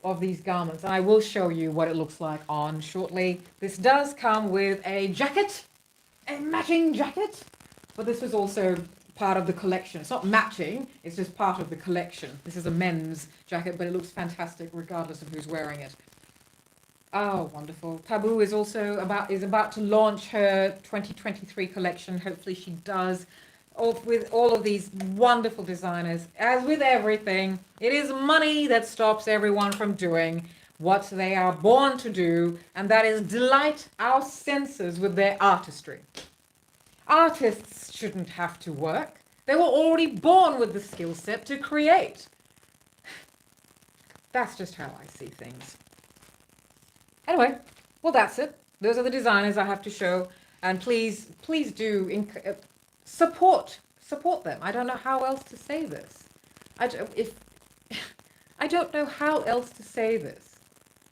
of these garments. And I will show you what it looks like on shortly. This does come with a jacket, a matching jacket, but this was also part of the collection. It's not matching, it's just part of the collection. This is a men's jacket, but it looks fantastic regardless of who's wearing it. Oh, wonderful. Taboo is also about to launch her 2023 collection. Hopefully she does. With all of these wonderful designers. As with everything, it is money that stops everyone from doing what they are born to do, and that is delight our senses with their artistry. Artists shouldn't have to work. They were already born with the skill set to create. That's just how I see things. Anyway, well, that's it. Those are the designers I have to show, and please do support them. I don't know how else to say this. I don't know how else to say this.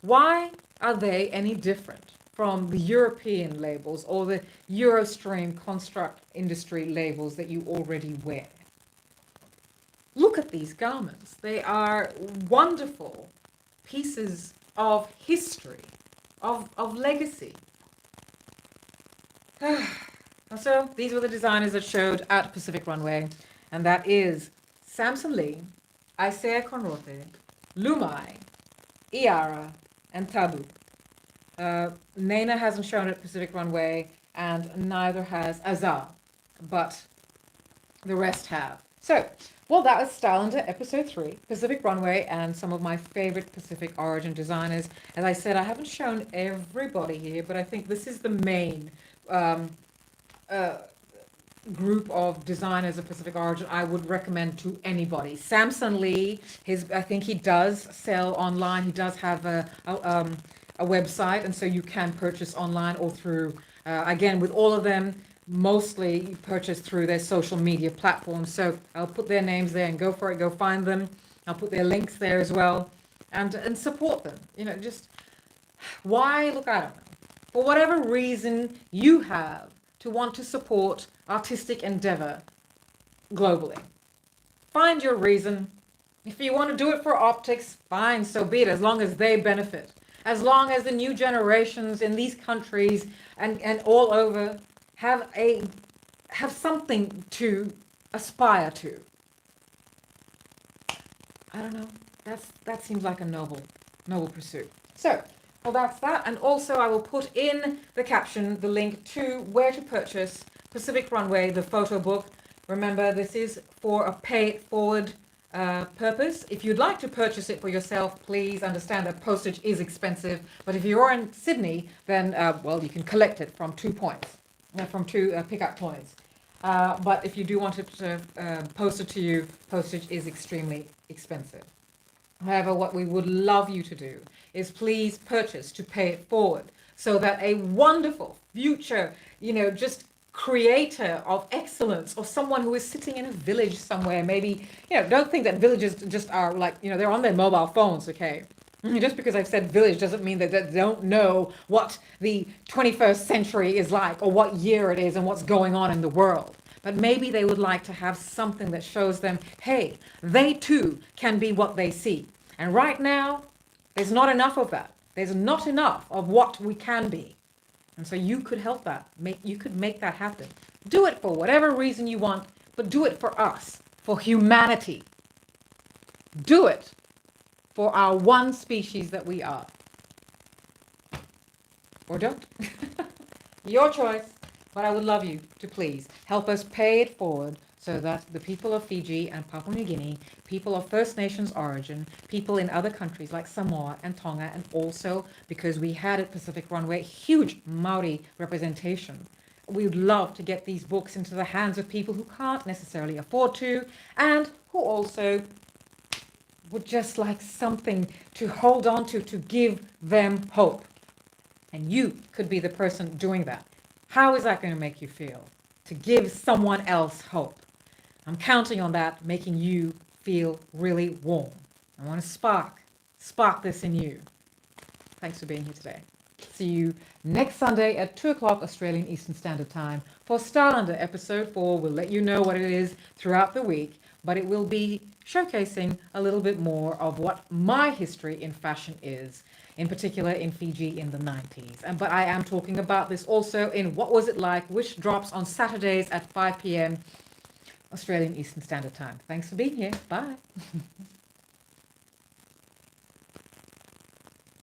Why are they any different from the European labels or the Eurostream construct industry labels that you already wear? Look at these garments. They are wonderful pieces of history, of legacy. So these were the designers that showed at Pacific Runway, and that is Samson Lee, Isaiah Conrote, Lumai, Iara, and Tabu. Nana hasn't shown at Pacific Runway, and neither has Azar, but the rest have. So, well, that was Stylander Episode 3, Pacific Runway, and some of my favorite Pacific origin designers. As I said, I haven't shown everybody here, but I think this is the main group of designers of Pacific origin I would recommend to anybody. Samson Lee, I think he does sell online. He does have a website, and so you can purchase online or through, again, with all of them, mostly purchase through their social media platforms. So I'll put their names there and go for it, go find them. I'll put their links there as well, and support them. Just why? Look, I don't know. For whatever reason you have to want to support artistic endeavor globally, find your reason. If you want to do it for optics, fine, so be it, as long as they benefit. As long as the new generations in these countries and all over have something to aspire to. I don't know. That seems like a noble pursuit. So, well, that's that. And also I will put in the caption the link to where to purchase Pacific Runway, the photo book. Remember, this is for a pay it forward purpose. If you'd like to purchase it for yourself, please understand that postage is expensive. But if you're in Sydney, then, well, you can collect it from 2 points, from 2 pickup points. But if you do want it posted to you, postage is extremely expensive. However, what we would love you to do is please purchase to pay it forward so that a wonderful future, just creator of excellence, or someone who is sitting in a village somewhere, maybe, don't think that villages just are like, they're on their mobile phones, okay? Just because I've said village doesn't mean that they don't know what the 21st century is like, or what year it is, and what's going on in the world. But maybe they would like to have something that shows them, hey, they too can be what they see. And right now, there's not enough of that. There's not enough of what we can be. And so you could help that. You could make that happen. Do it for whatever reason you want, but do it for us, for humanity. Do it for our one species that we are. Or don't. Your choice. But I would love you to please help us pay it forward so that the people of Fiji and Papua New Guinea, people of First Nations origin, people in other countries like Samoa and Tonga, and also because we had at Pacific Runway huge Maori representation, we would love to get these books into the hands of people who can't necessarily afford to, and who also would just like something to hold on to give them hope. And you could be the person doing that. How is that going to make you feel? To give someone else hope. I'm counting on that, making you feel really warm. I want to spark this in you. Thanks for being here today. See you next Sunday at 2 o'clock Australian Eastern Standard Time for Starlander episode 4. We'll let you know what it is throughout the week, but it will be showcasing a little bit more of what my history in fashion is, in particular in Fiji in the 90s. But I am talking about this also in What Was It Like, which drops on Saturdays at 5 p.m. Australian Eastern Standard Time. Thanks for being here. Bye.